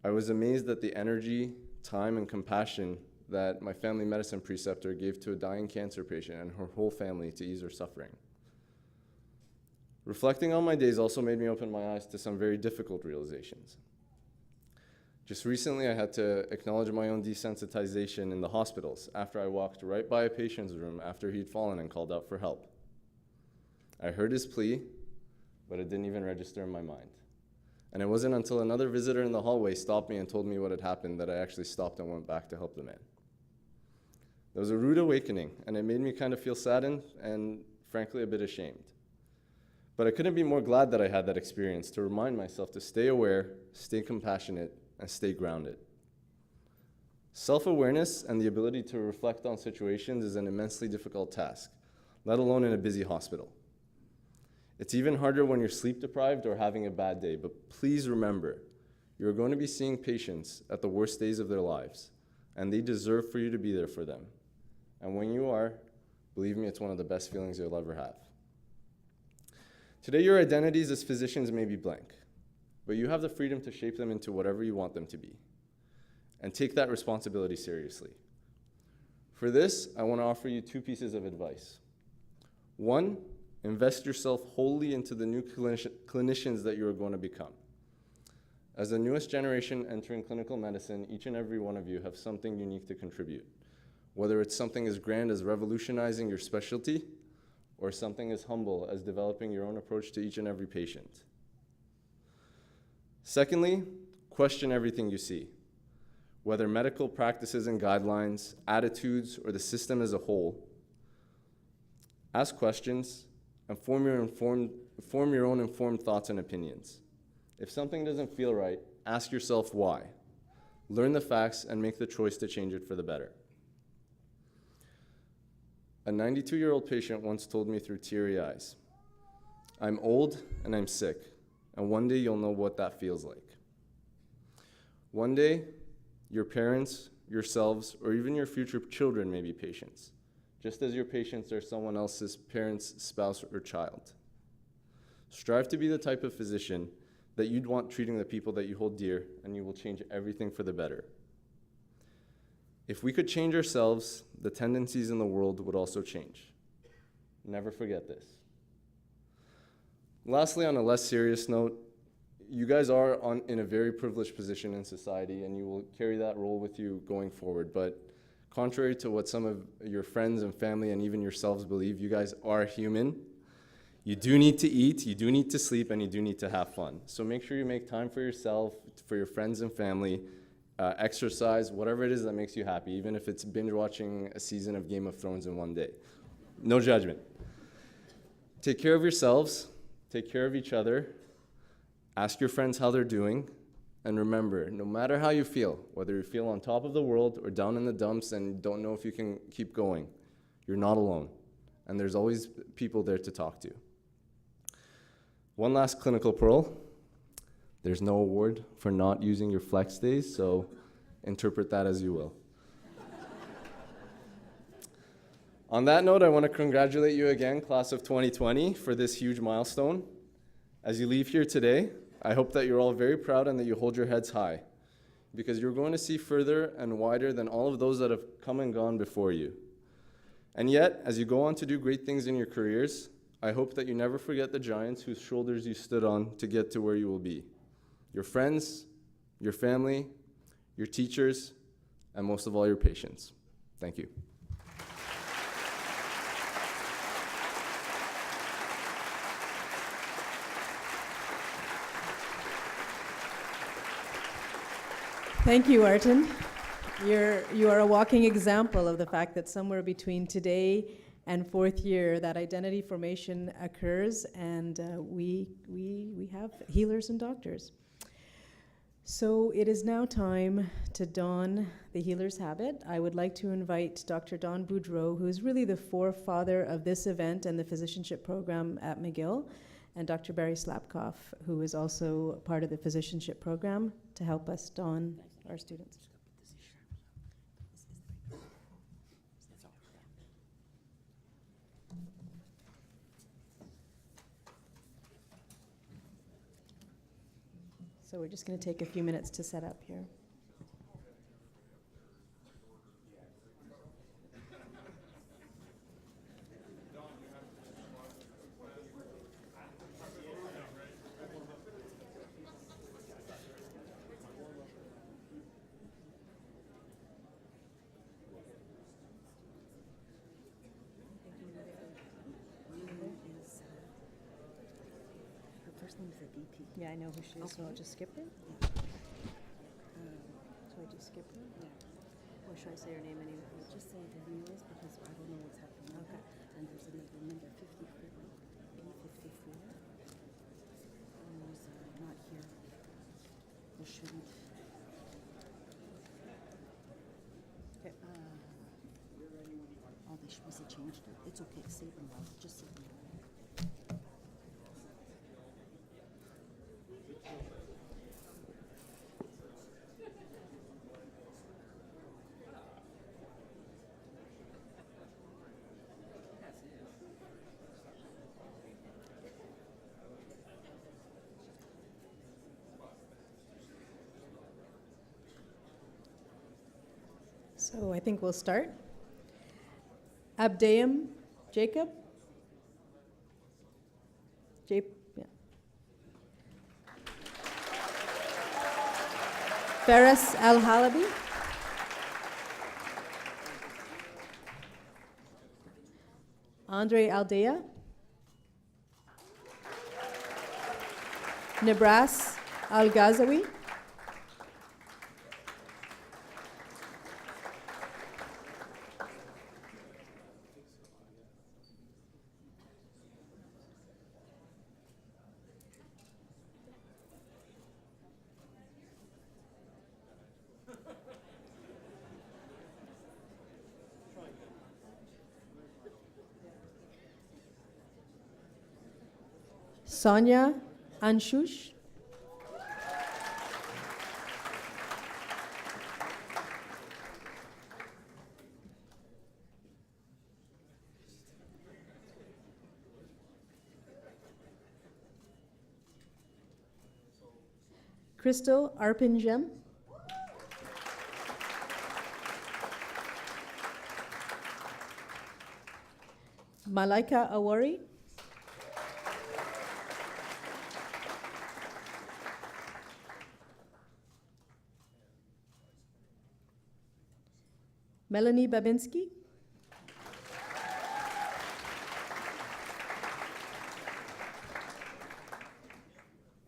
I was amazed at the energy, time, and compassion that my family medicine preceptor gave to a dying cancer patient and her whole family to ease her suffering. Reflecting on my days also made me open my eyes to some very difficult realizations. Just recently, I had to acknowledge my own desensitization in the hospitals after I walked right by a patient's room after he'd fallen and called out for help. I heard his plea, but it didn't even register in my mind. And it wasn't until another visitor in the hallway stopped me and told me what had happened that I actually stopped and went back to help the man. There was a rude awakening, and it made me kind of feel saddened and, frankly, a bit ashamed. But I couldn't be more glad that I had that experience to remind myself to stay aware, stay compassionate, and stay grounded. Self-awareness and the ability to reflect on situations is an immensely difficult task, let alone in a busy hospital. It's even harder when you're sleep-deprived or having a bad day, but please remember, you're going to be seeing patients at the worst days of their lives, and they deserve for you to be there for them. And when you are, believe me, it's one of the best feelings you'll ever have. Today, your identities as physicians may be blank, but you have the freedom to shape them into whatever you want them to be, and take that responsibility seriously. For this, I want to offer you two pieces of advice. One, invest yourself wholly into the new clinicians that you are going to become. As the newest generation entering clinical medicine, each and every one of you have something unique to contribute, whether it's something as grand as revolutionizing your specialty, or something as humble as developing your own approach to each and every patient. Secondly, question everything you see, whether medical practices and guidelines, attitudes, or the system as a whole. Ask questions and form your own informed thoughts and opinions. If something doesn't feel right, ask yourself why. Learn the facts and make the choice to change it for the better. A 92-year-old patient once told me through teary eyes, "I'm old and I'm sick, and one day you'll know what that feels like." One day, your parents, yourselves, or even your future children may be patients, just as your patients are someone else's parents, spouse, or child. Strive to be the type of physician that you'd want treating the people that you hold dear, and you will change everything for the better. If we could change ourselves, the tendencies in the world would also change. Never forget this. Lastly, on a less serious note, you guys are in a very privileged position in society, and you will carry that role with you going forward. But contrary to what some of your friends and family and even yourselves believe, you guys are human. You do need to eat, you do need to sleep, and you do need to have fun. So make sure you make time for yourself, for your friends and family, exercise, whatever it is that makes you happy, even if it's binge watching a season of Game of Thrones in one day. No judgment. Take care of yourselves, take care of each other, ask your friends how they're doing, and remember, no matter how you feel, whether you feel on top of the world or down in the dumps and don't know if you can keep going, you're not alone. And there's always people there to talk to. One last clinical pearl. There's no award for not using your flex days, so interpret that as you will. On that note, I want to congratulate you again, class of 2020, for this huge milestone. As you leave here today, I hope that you're all very proud and that you hold your heads high, because you're going to see further and wider than all of those that have come and gone before you. And yet, as you go on to do great things in your careers, I hope that you never forget the giants whose shoulders you stood on to get to where you will be. Your friends, your family, your teachers, and most of all, your patients. Thank you. Thank you, Artin. You are a walking example of the fact that somewhere between today and fourth year, that identity formation occurs, and we have healers and doctors. So it is now time to don the healer's habit. I would like to invite Dr. Don Boudreau, who is really the forefather of this event and the physicianship program at McGill, and Dr. Barry Slapkoff, who is also part of the physicianship program, to help us don our students. So we're just going to take a few minutes to set up here. Yeah, I know who she is, so I'll just skip her. So I just skip her? Yeah. Or should I say her name anyway? I'll just say the news because I don't know what's happening. Okay. And there's another number 54, B54. Who's not here. Or shouldn't. Okay. Oh, they should have changed it. It's okay. Save them all. Just save them all. So I think we'll start. Abdeam Jacob. Yeah. Faris Al-Halabi. Andre Aldea. Nabras Al-Ghazawi. Sonia Anshush. Crystal Arpinjem. Malaika Awari. Melanie Babinski.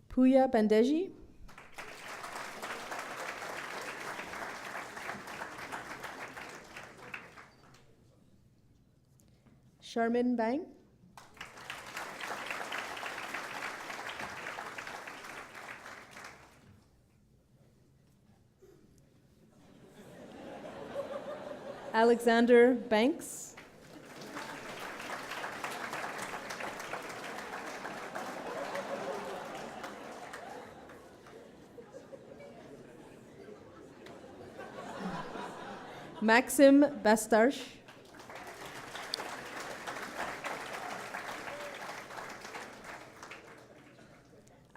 Puya Bandeji. Charmin Bang. Alexander Banks. Maxim Bastarch.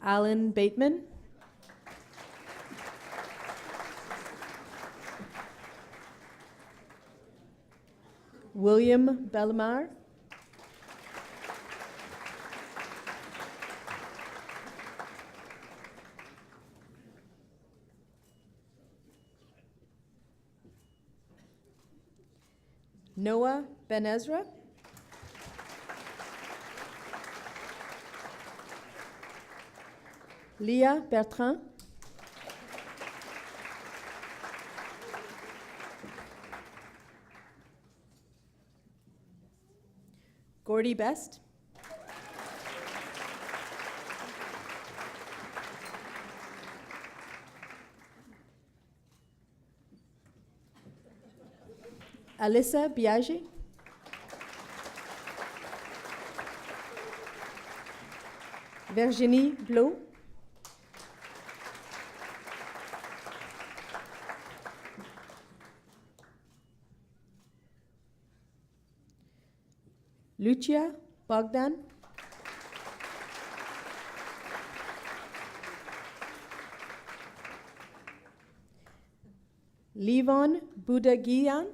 Alan Bateman. William Bellemare. Noah Ben Ezra. Leah Bertrand. Gordy Best. Alyssa Biagi. Virginie Blo. Lucia Bogdan. Levon Budagian.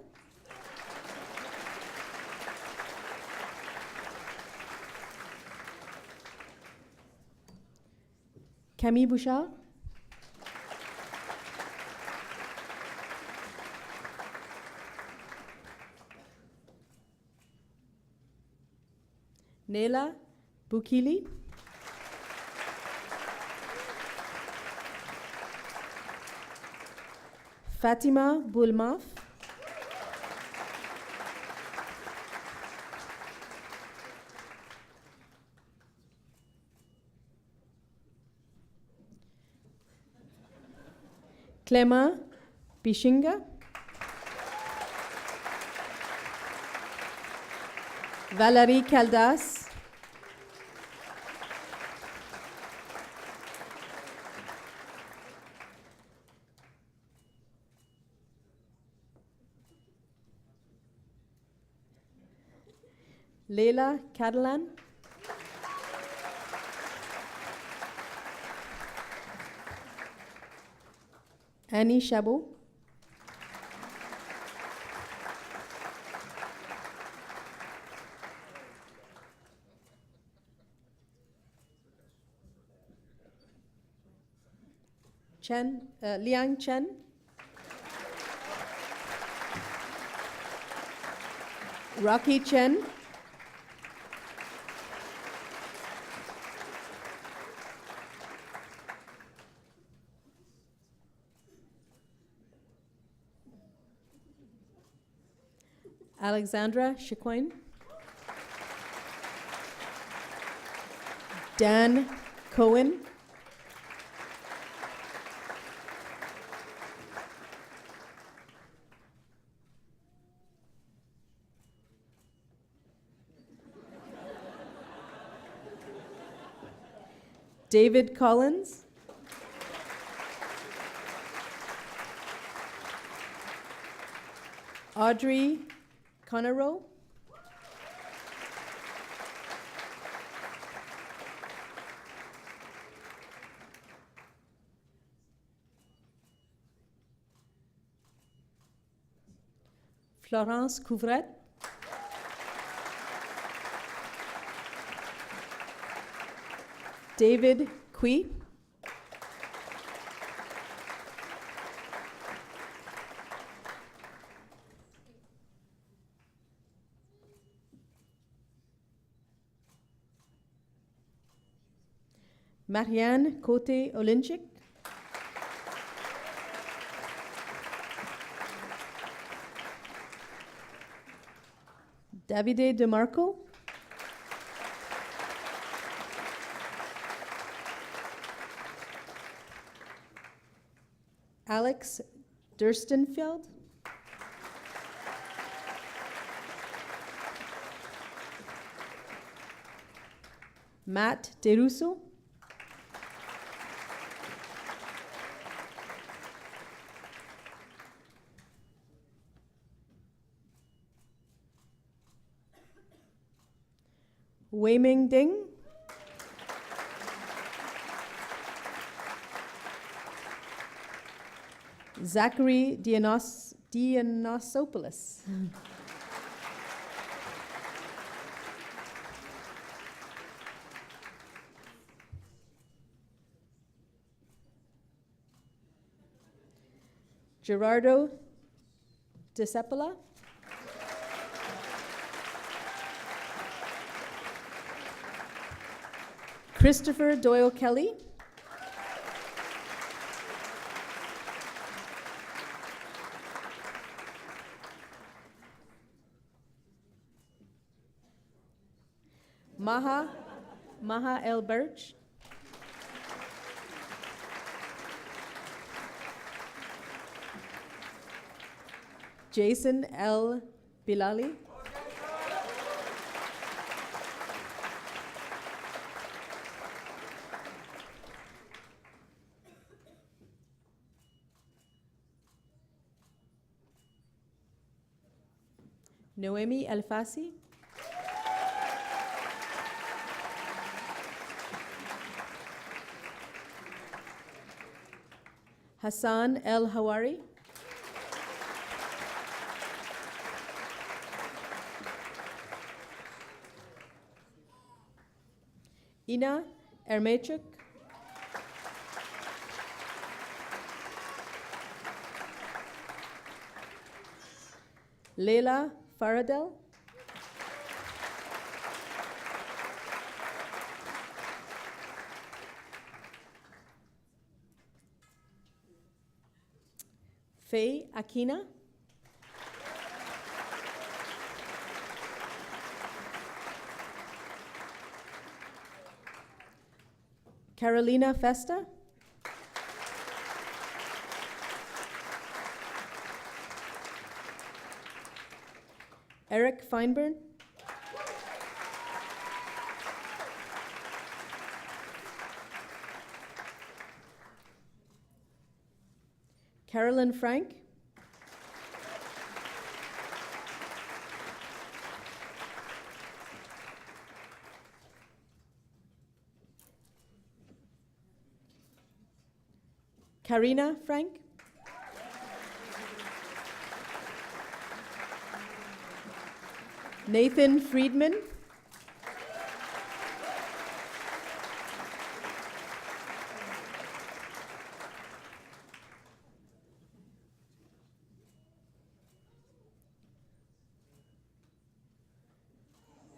Camille Bouchard. Nela Bukili. Fatima Boulmaf. Clément Bishinga. Valérie Caldas. Leila Catalan. Annie Chabot. Liang Chen. Rocky Chen. Alexandra Chicoine. Dan Cohen. David Collins. Audrey Conero. Florence Couvret. David Cui. Marianne Cote-Olinchik. Davide DeMarco. Alex Durstenfeld. Matt DeRusso. Weiming Ding. Zachary Dionysopoulos. Gerardo DeCepola. Christopher Doyle Kelly. Maha L. Birch. Jason L. Bilali. Noemi Alfasi. Hassan El Hawari. Ina Ermechuk. Leila Faradel. Faye Akina. Carolina Festa. Eric Feinburn. Carolyn Frank. Karina Frank. Nathan Friedman.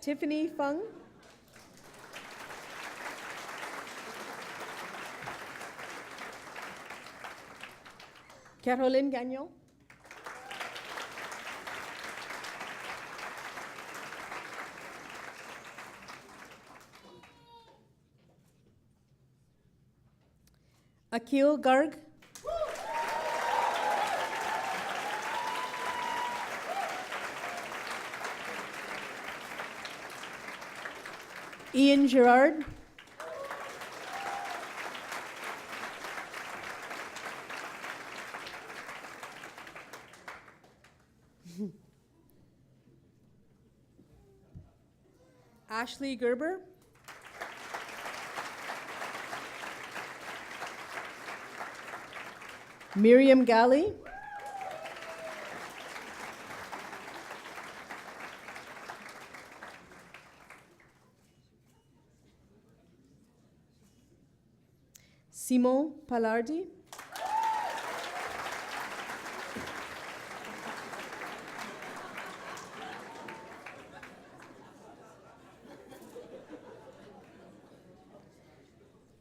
Tiffany Fung. Caroline Gagnon. Akil Garg. Ian Gerard. Ashley Gerber. Miriam Gali. Simon Palardi.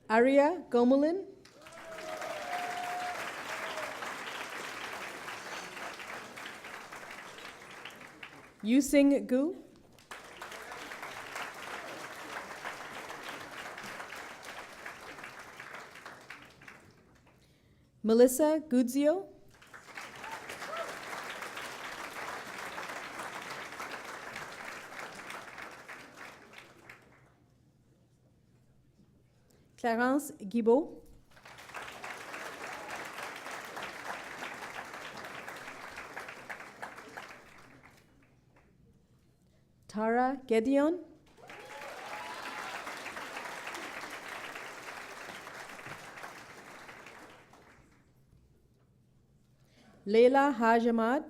Arya Gomulin. Yusing Gu. Melissa Guzio. Clarence Guibault. Tara Gedeon. Leila Hajamad.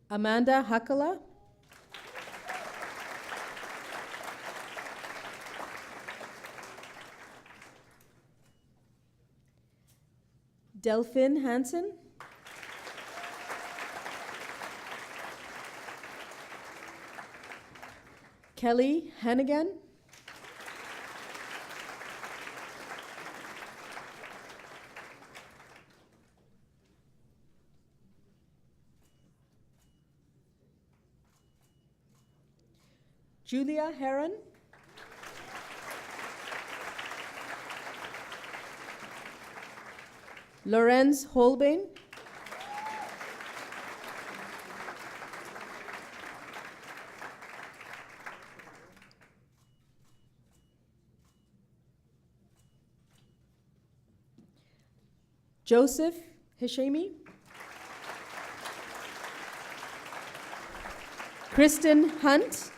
Amanda Hakala. Delphine Hansen. Kelly Hannigan. Julia Heron. Lorenz Holbein. Joseph Hashemi. Kristen Hunt.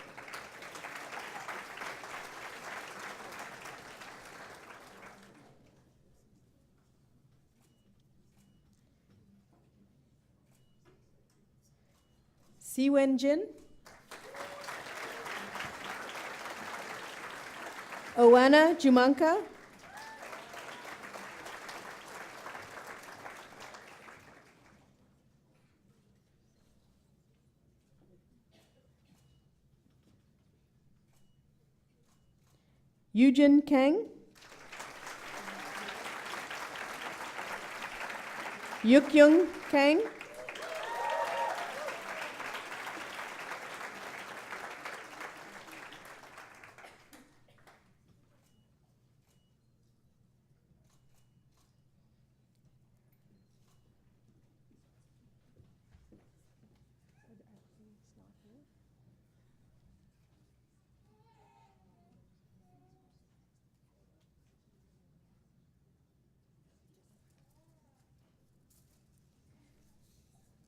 Siwen Jin. Owana Jumanka. Yujin Kang. Yukyung Kang.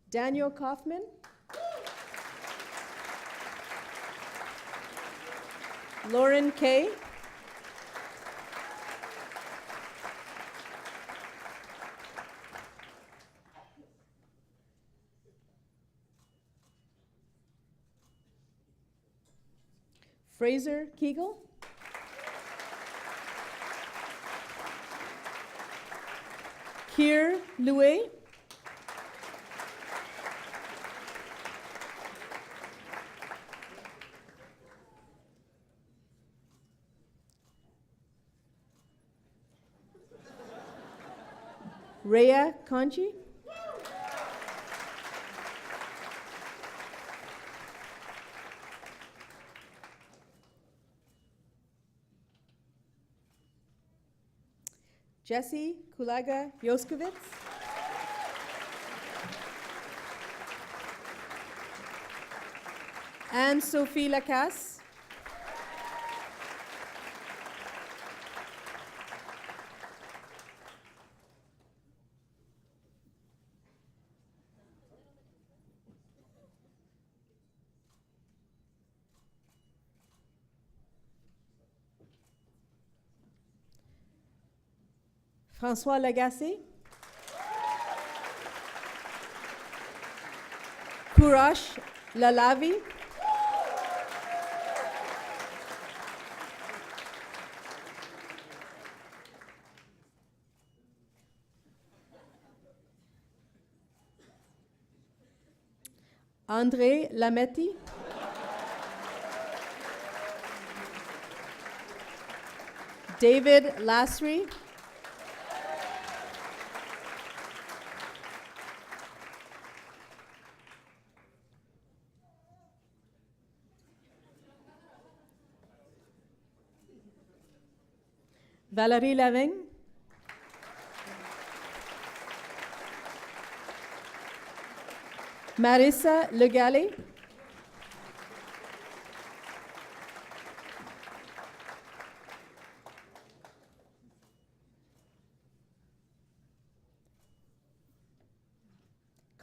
Daniel Kaufman. Lauren Kay. Fraser Kegel. Kier Louis. Rhea Conchi. Jesse Kulaga Yoskovitz. Anne-Sophie Lacasse. François Lagacé. Courage Lalavi. André Lametti. David Lasry. Valérie Lavigne. Marissa Legale.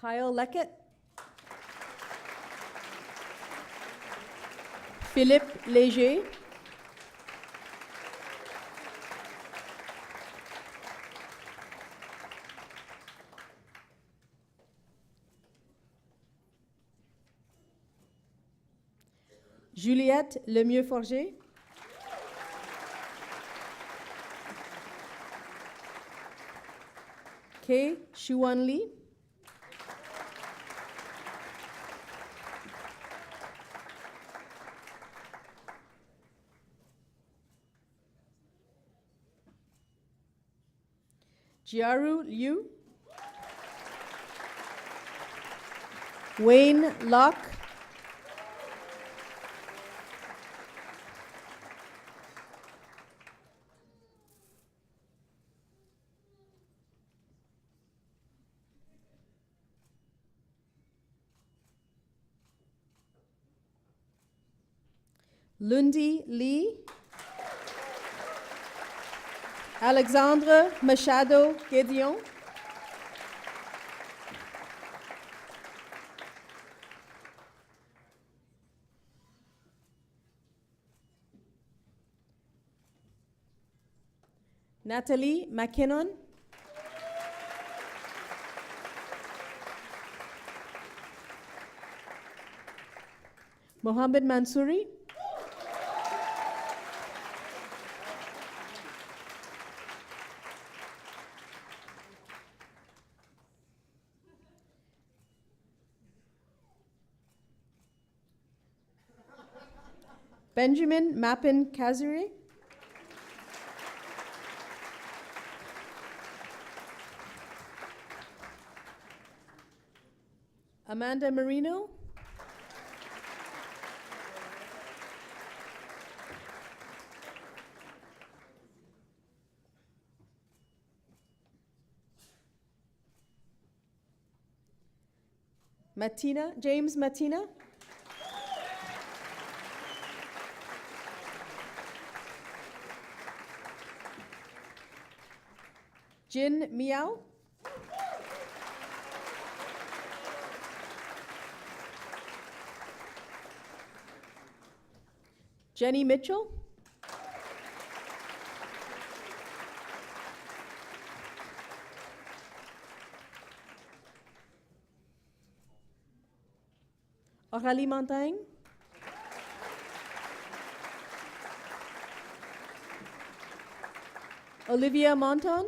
Kyle Leckett. Philippe Léger. Juliette Lemieux-Forger. Kay Shuan Lee. Jiaru Liu. Wayne Locke. Lundi Lee. Alexandre Machado Gédéon. Nathalie McKinnon. Mohammed Mansouri. Benjamin Mappin Kazuri. Amanda Marino. James Matina. Jin Miao. Jenny Mitchell. Aurélie Montaigne. Olivia Monton.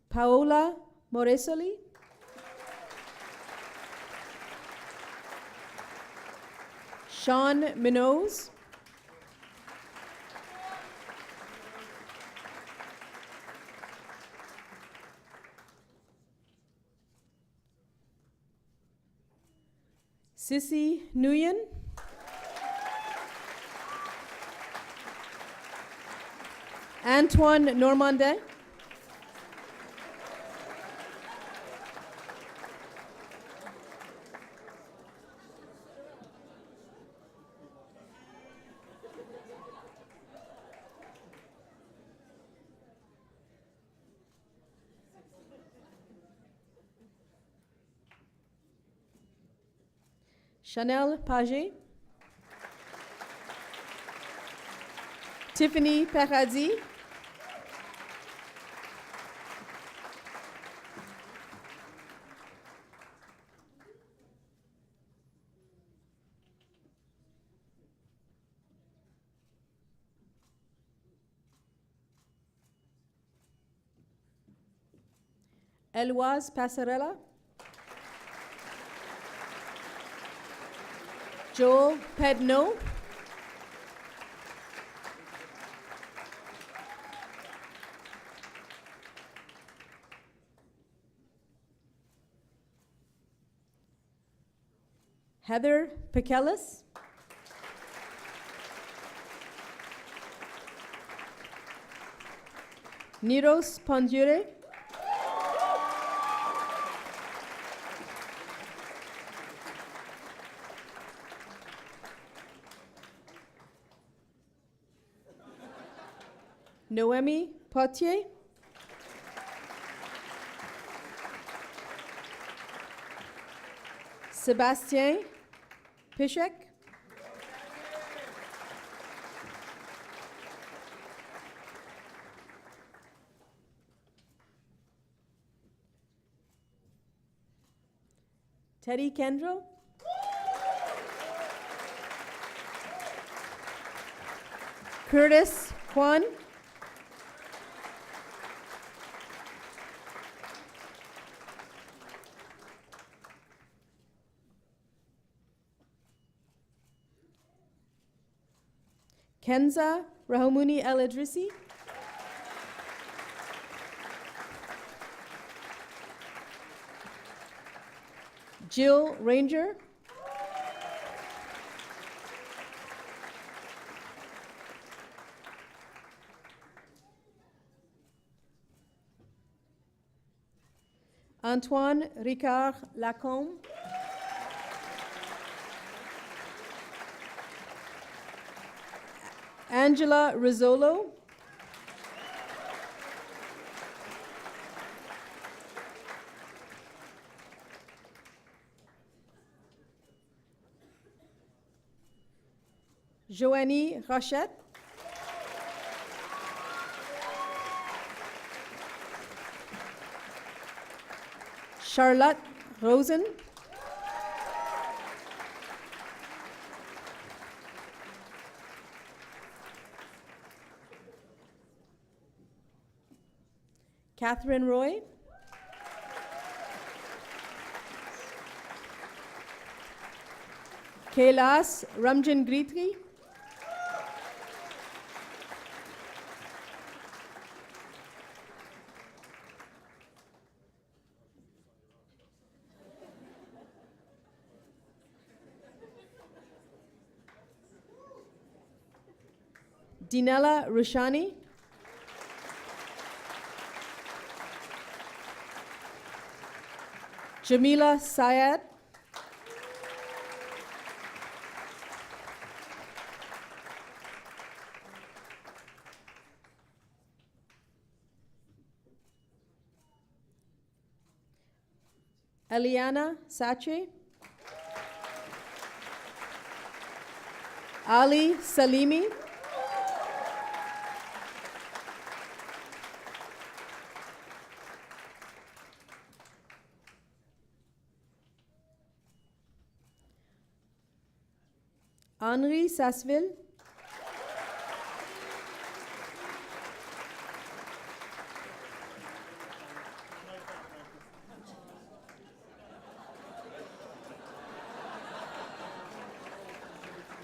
Paola Moresoli. Sean Minoz. Sissy Nguyen. Antoine Normandin. Chanel Paget. Tiffany Paradis. Eloise Passarella. Joel Pedno. Heather Pekelis. Niros Pandure. Noemi Potier. Sébastien Pichek. Teddy Kendro. Curtis Kwan. Kenza Rahamuni El Idrisi. Jill Ranger. Antoine Ricard Lacombe. Angela Rizzolo. Joanie Rochette. Charlotte Rosen. Catherine Roy. Kailas Ramjan Gritri. Dinella Rushani. Jamila Syed. Eliana Sache. Ali Salimi. Henri Sasseville.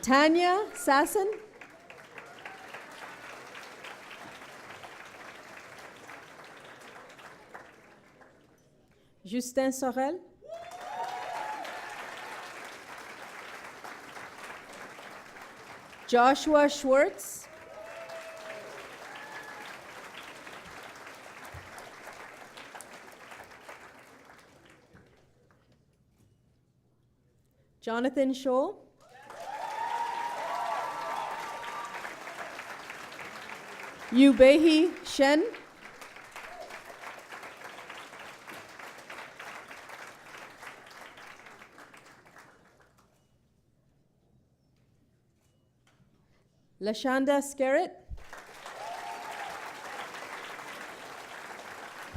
Tanya Sasson. Justin Sorel. Joshua Schwartz. Jonathan Scholl. Yubehi Shen. Lashanda Scarrett.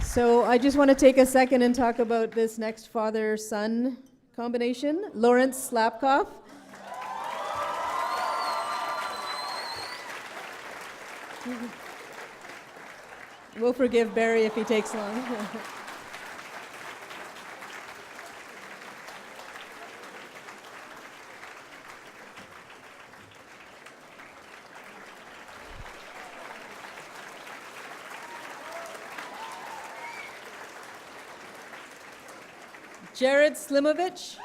So I just want to take a second and talk about this next father-son combination. Lawrence Slapkoff. We'll forgive Barry if he takes long. Jared Slimovich.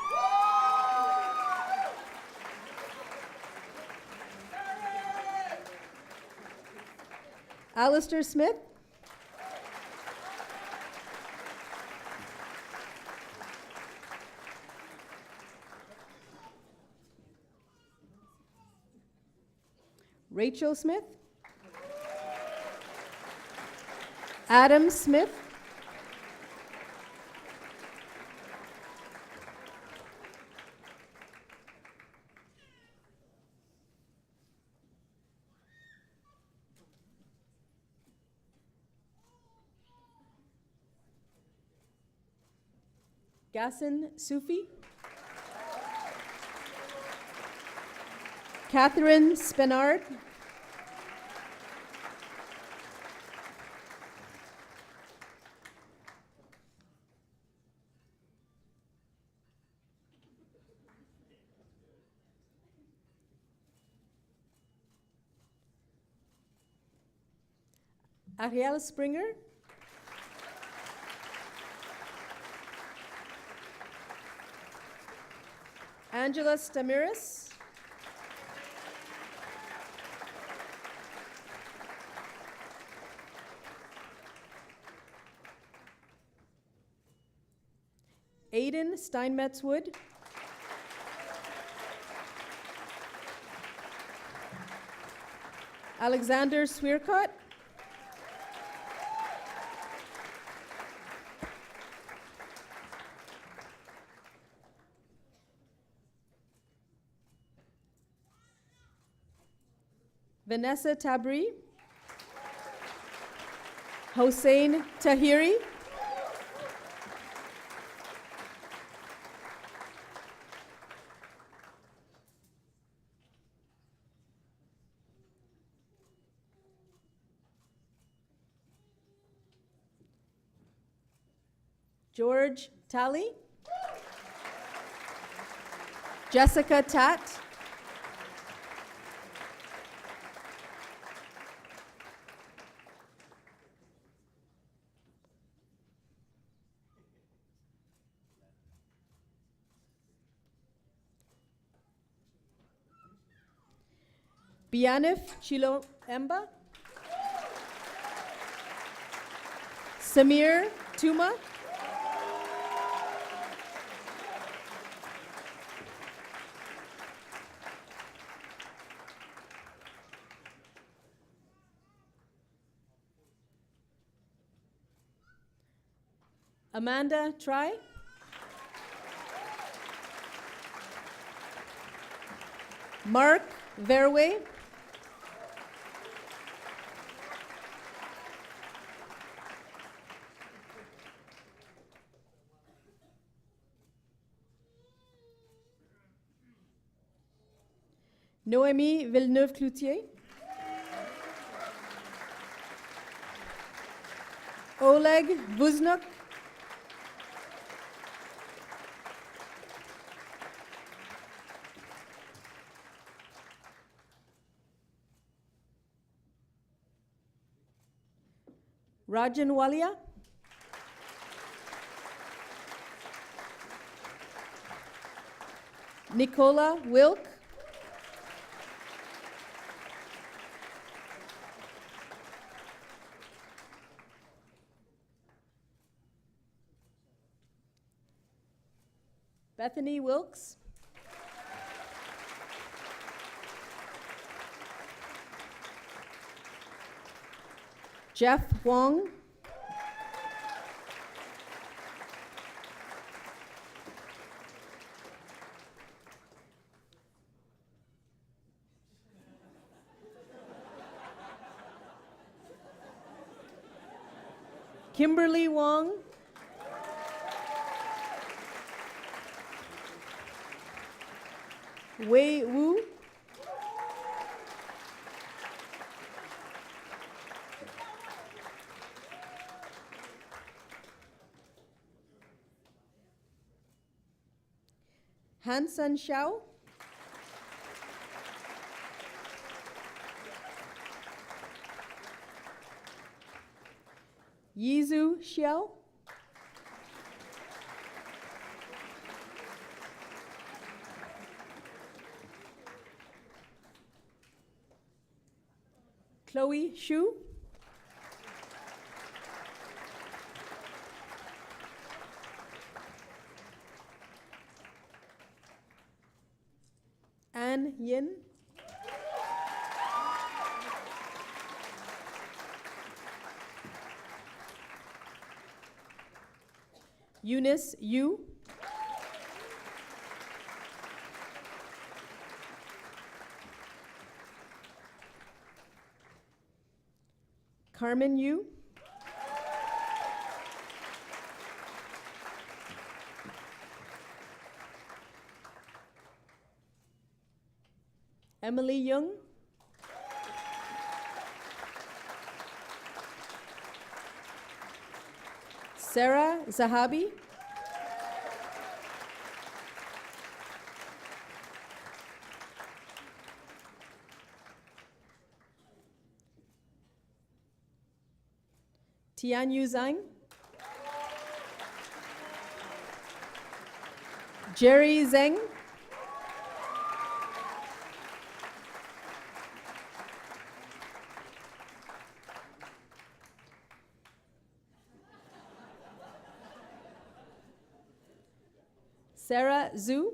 Alistair Smith. Rachel Smith. Adam Smith. Gasson Sufi. Catherine Spenard. Ariel Springer. Angela Stamiris. Aiden Steinmetz-Wood. Alexander Swierkot. Vanessa Tabri. Hossein Tahiri. George Talley. Jessica Tat. Bianif Chiloemba. Samir Tuma. Amanda Try. Mark Verwey. Noémie Villeneuve-Cloutier. Oleg Vuznuk. Rajan Walia. Nicola Wilk. Bethany Wilkes. Jeff Wong. Kimberly Wong. Wei Wu. Hansan Xiao. Yizu Xiao. Chloe Shu. Anne Yin. Eunice Yu. Carmen Yu. Emily Young. Sarah Zahabi. Tianyu Zhang. Jerry Zheng. Sarah Zhu.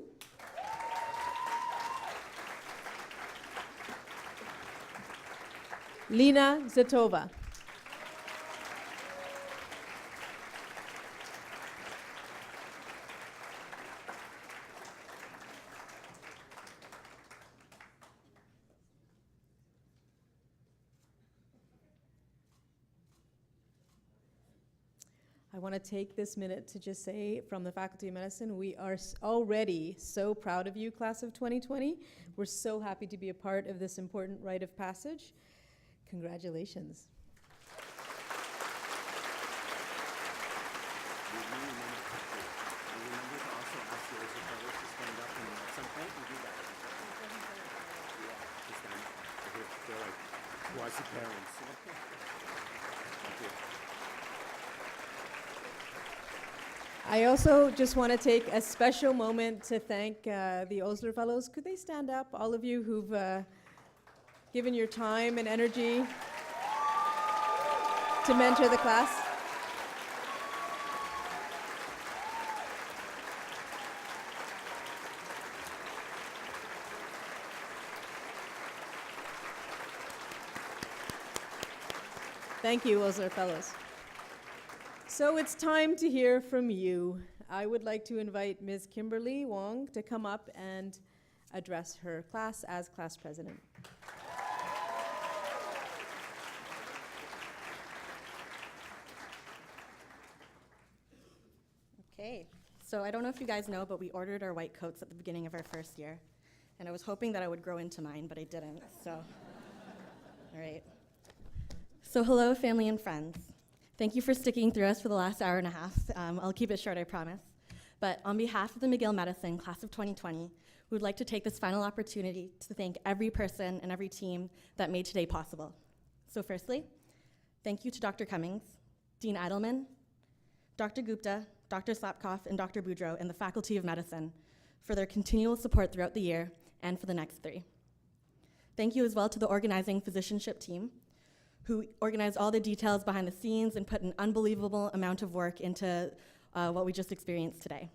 Lina Zetova. I want to take this minute to just say from the Faculty of Medicine, we are already so proud of you, class of 2020. We're so happy to be a part of this important rite of passage. Congratulations. I also just want to take a special moment to thank the Osler Fellows. Could they stand up, all of you who've given your time and energy to mentor the class? Thank you, Osler Fellows. So it's time to hear from you. I would like to invite Ms. Kimberly Wong to come up and address her class as class president. Okay, so I don't know if you guys know, but we ordered our white coats at the beginning of our first year. And I was hoping that I would grow into mine, but I didn't, so. All right. So hello, family and friends. Thank you for sticking through us for the last hour and a half. I'll keep it short, I promise. But on behalf of the McGill Medicine class of 2020, we would like to take this final opportunity to thank every person and every team that made today possible. So firstly, thank you to Dr. Cummings, Dean Idleman, Dr. Gupta, Dr. Slapkoff, and Dr. Boudreau, and the Faculty of Medicine for their continual support throughout the year and for the next 3. Thank you as well to the organizing physicianship team, who organized all the details behind the scenes and put an unbelievable amount of work into what we just experienced today.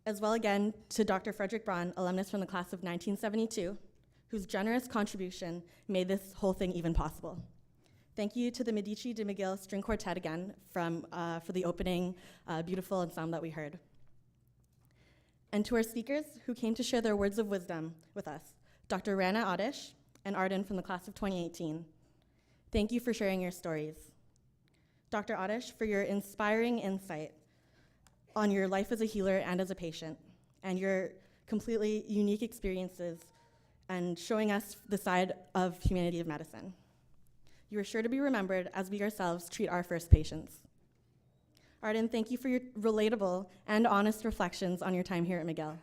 As well again to Dr. Frederick Braun, alumnus from the class of 1972, whose generous contribution made this whole thing even possible. Thank you to the Medici de McGill String Quartet again for the opening beautiful ensemble that we heard. And to our speakers who came to share their words of wisdom with us, Dr. Rana Adish and Arden from the class of 2018. Thank you for sharing your stories. Dr. Adish, for your inspiring insight on your life as a healer and as a patient, and your completely unique experiences and showing us the side of humanity of medicine. You are sure to be remembered as we ourselves treat our first patients. Arden, thank you for your relatable and honest reflections on your time here at McGill.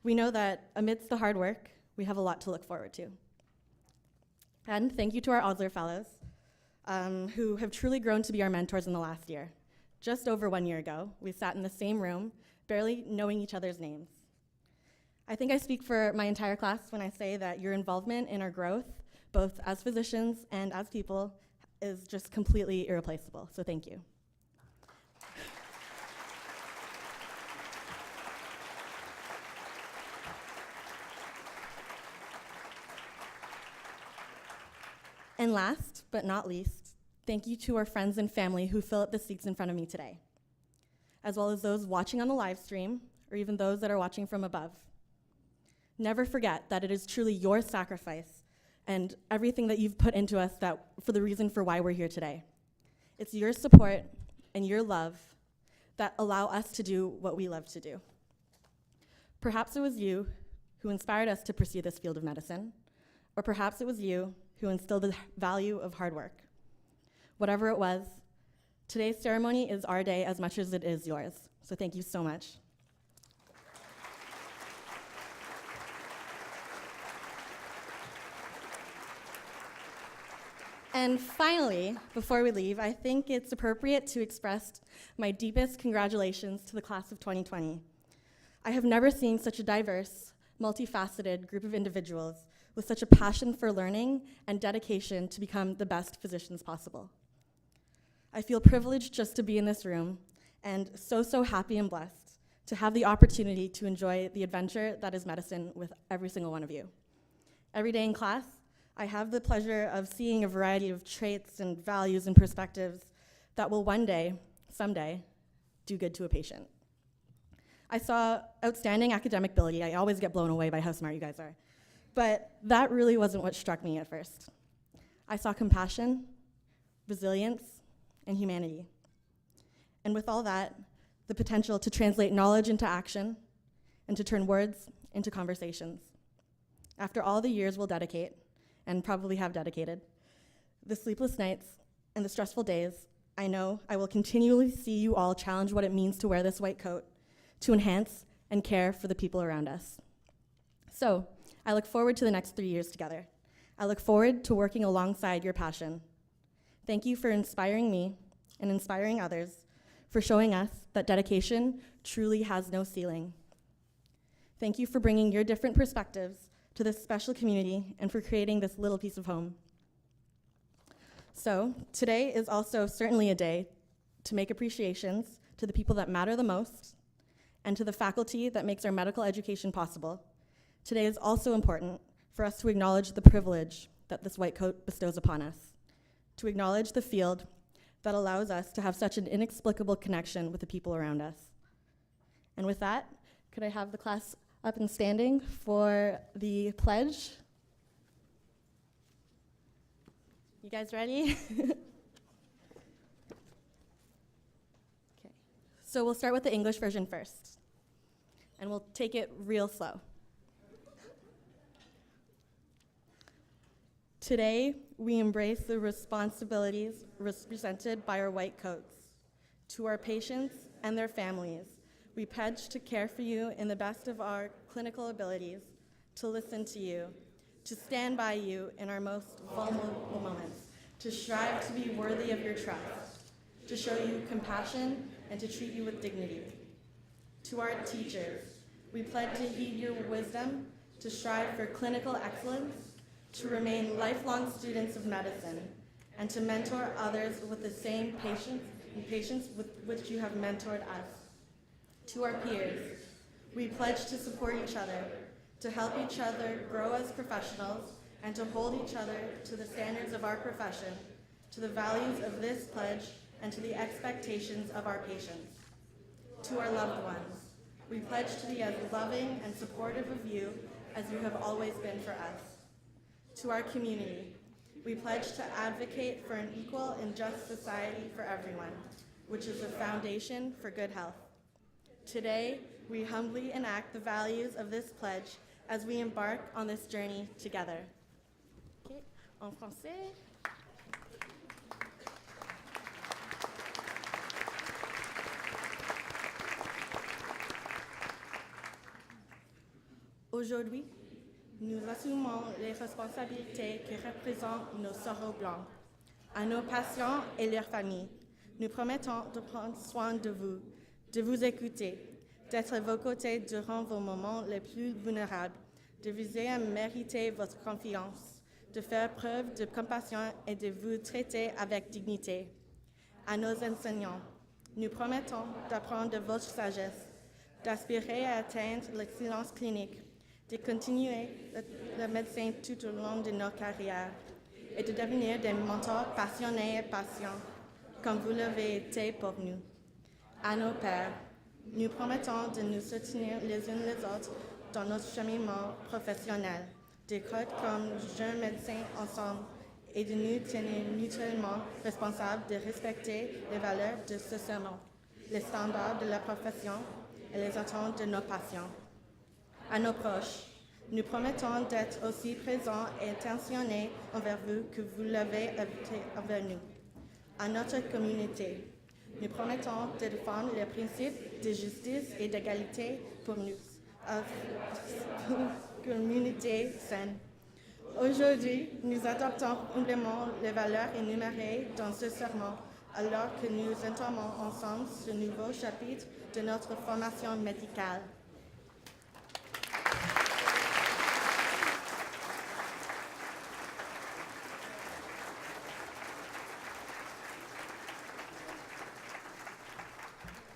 We know that amidst the hard work, we have a lot to look forward to. And thank you to our Osler Fellows, who have truly grown to be our mentors in the last year. Just over 1 year ago, we sat in the same room, barely knowing each other's names. I think I speak for my entire class when I say that your involvement in our growth, both as physicians and as people, is just completely irreplaceable. So thank you. And last but not least, thank you to our friends and family who fill up the seats in front of me today, as well as those watching on the live stream, or even those that are watching from above. Never forget that it is truly your sacrifice and everything that you've put into us that for the reason for why we're here today. It's your support and your love that allow us to do what we love to do. Perhaps it was you who inspired us to pursue this field of medicine, or perhaps it was you who instilled the value of hard work. Whatever it was, today's ceremony is our day as much as it is yours. So thank you so much. And finally, before we leave, I think it's appropriate to express my deepest congratulations to the class of 2020. I have never seen such a diverse, multifaceted group of individuals with such a passion for learning and dedication to become the best physicians possible. I feel privileged just to be in this room and so happy and blessed to have the opportunity to enjoy the adventure that is medicine with every single one of you. Every day in class, I have the pleasure of seeing a variety of traits and values and perspectives that will one day, someday, do good to a patient. I saw outstanding academic ability. I always get blown away by how smart you guys are. But that really wasn't what struck me at first. I saw compassion, resilience, and humanity. And with all that, the potential to translate knowledge into action and to turn words into conversations. After all the years we'll dedicate, and probably have dedicated, the sleepless nights and the stressful days, I know I will continually see you all challenge what it means to wear this white coat, to enhance and care for the people around us. So, I look forward to the next 3 years together. I look forward to working alongside your passion. Thank you for inspiring me and inspiring others, for showing us that dedication truly has no ceiling. Thank you for bringing your different perspectives to this special community and for creating this little piece of home. So, today is also certainly a day to make appreciations to the people that matter the most and to the faculty that makes our medical education possible. Today is also important for us to acknowledge the privilege that this white coat bestows upon us, to acknowledge the field that allows us to have such an inexplicable connection with the people around us. And with that, could I have the class up and standing for the pledge? You guys ready? Okay. So we'll start with the English version first, and we'll take it real slow. Today, we embrace the responsibilities represented by our white coats. To our patients and their families, we pledge to care for you in the best of our clinical abilities, to listen to you, to stand by you in our most vulnerable moments, to strive to be worthy of your trust, to show you compassion and to treat you with dignity. To our teachers, we pledge to heed your wisdom, to strive for clinical excellence, to remain lifelong students of medicine, and to mentor others with the same patience with which you have mentored us. To our peers, we pledge to support each other, to help each other grow as professionals, and to hold each other to the standards of our profession, to the values of this pledge, and to the expectations of our patients. To our loved ones, we pledge to be as loving and supportive of you as you have always been for us. To our community, we pledge to advocate for an equal and just society for everyone, which is the foundation for good health. Today, we humbly enact the values of this pledge as we embark on this journey together. Okay, en français. Aujourd'hui, nous assumons les responsabilités qui représentent nos sorrows blancs. À nos patients et leurs familles, nous promettons de prendre soin de vous écouter, d'être à vos côtés durant vos moments les plus vulnérables, de vous mériter votre confiance, de faire preuve de compassion et de vous traiter avec dignité. À nos enseignants, nous promettons d'apprendre de votre sagesse, d'aspirer à atteindre l'excellence clinique, de continuer la médecine tout au long de nos carrières et de devenir des mentors passionnés et patients, comme vous l'avez été pour nous. À nos pairs, nous promettons de nous soutenir les uns les autres dans notre cheminement professionnel, de croître comme jeunes médecins ensemble et de nous tenir mutuellement responsables de respecter les valeurs de ce serment, les standards de la profession et les attentes de nos patients. À nos proches, nous promettons d'être aussi présents et attentionnés envers vous que vous l'avez été envers nous. À notre communauté, nous promettons de défendre les principes de justice et d'égalité pour nous, une communauté saine. Aujourd'hui, nous adoptons humblement les valeurs énumérées dans ce serment, alors que nous entamons ensemble ce nouveau chapitre de notre formation médicale.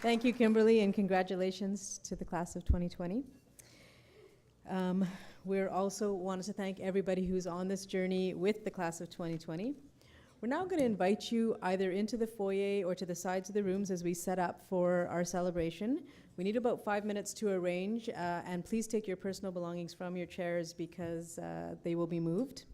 Thank you, Kimberly, and congratulations to the class of 2020. We're also wanted to thank everybody who's on this journey with the class of 2020. We're now going to invite you either into the foyer or to the sides of the rooms as we set up for our celebration. We need about 5 minutes to arrange, and please take your personal belongings from your chairs because they will be moved.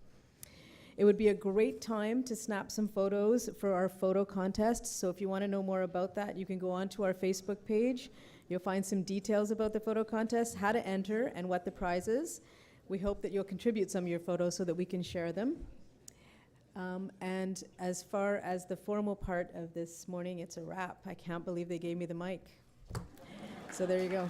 It would be a great time to snap some photos for our photo contest. So if you want to know more about that, you can go onto our Facebook page. You'll find some details about the photo contest, how to enter, and what the prize is. We hope that you'll contribute some of your photos so that we can share them. And as far as the formal part of this morning, it's a wrap. I can't believe they gave me the mic. So there you go.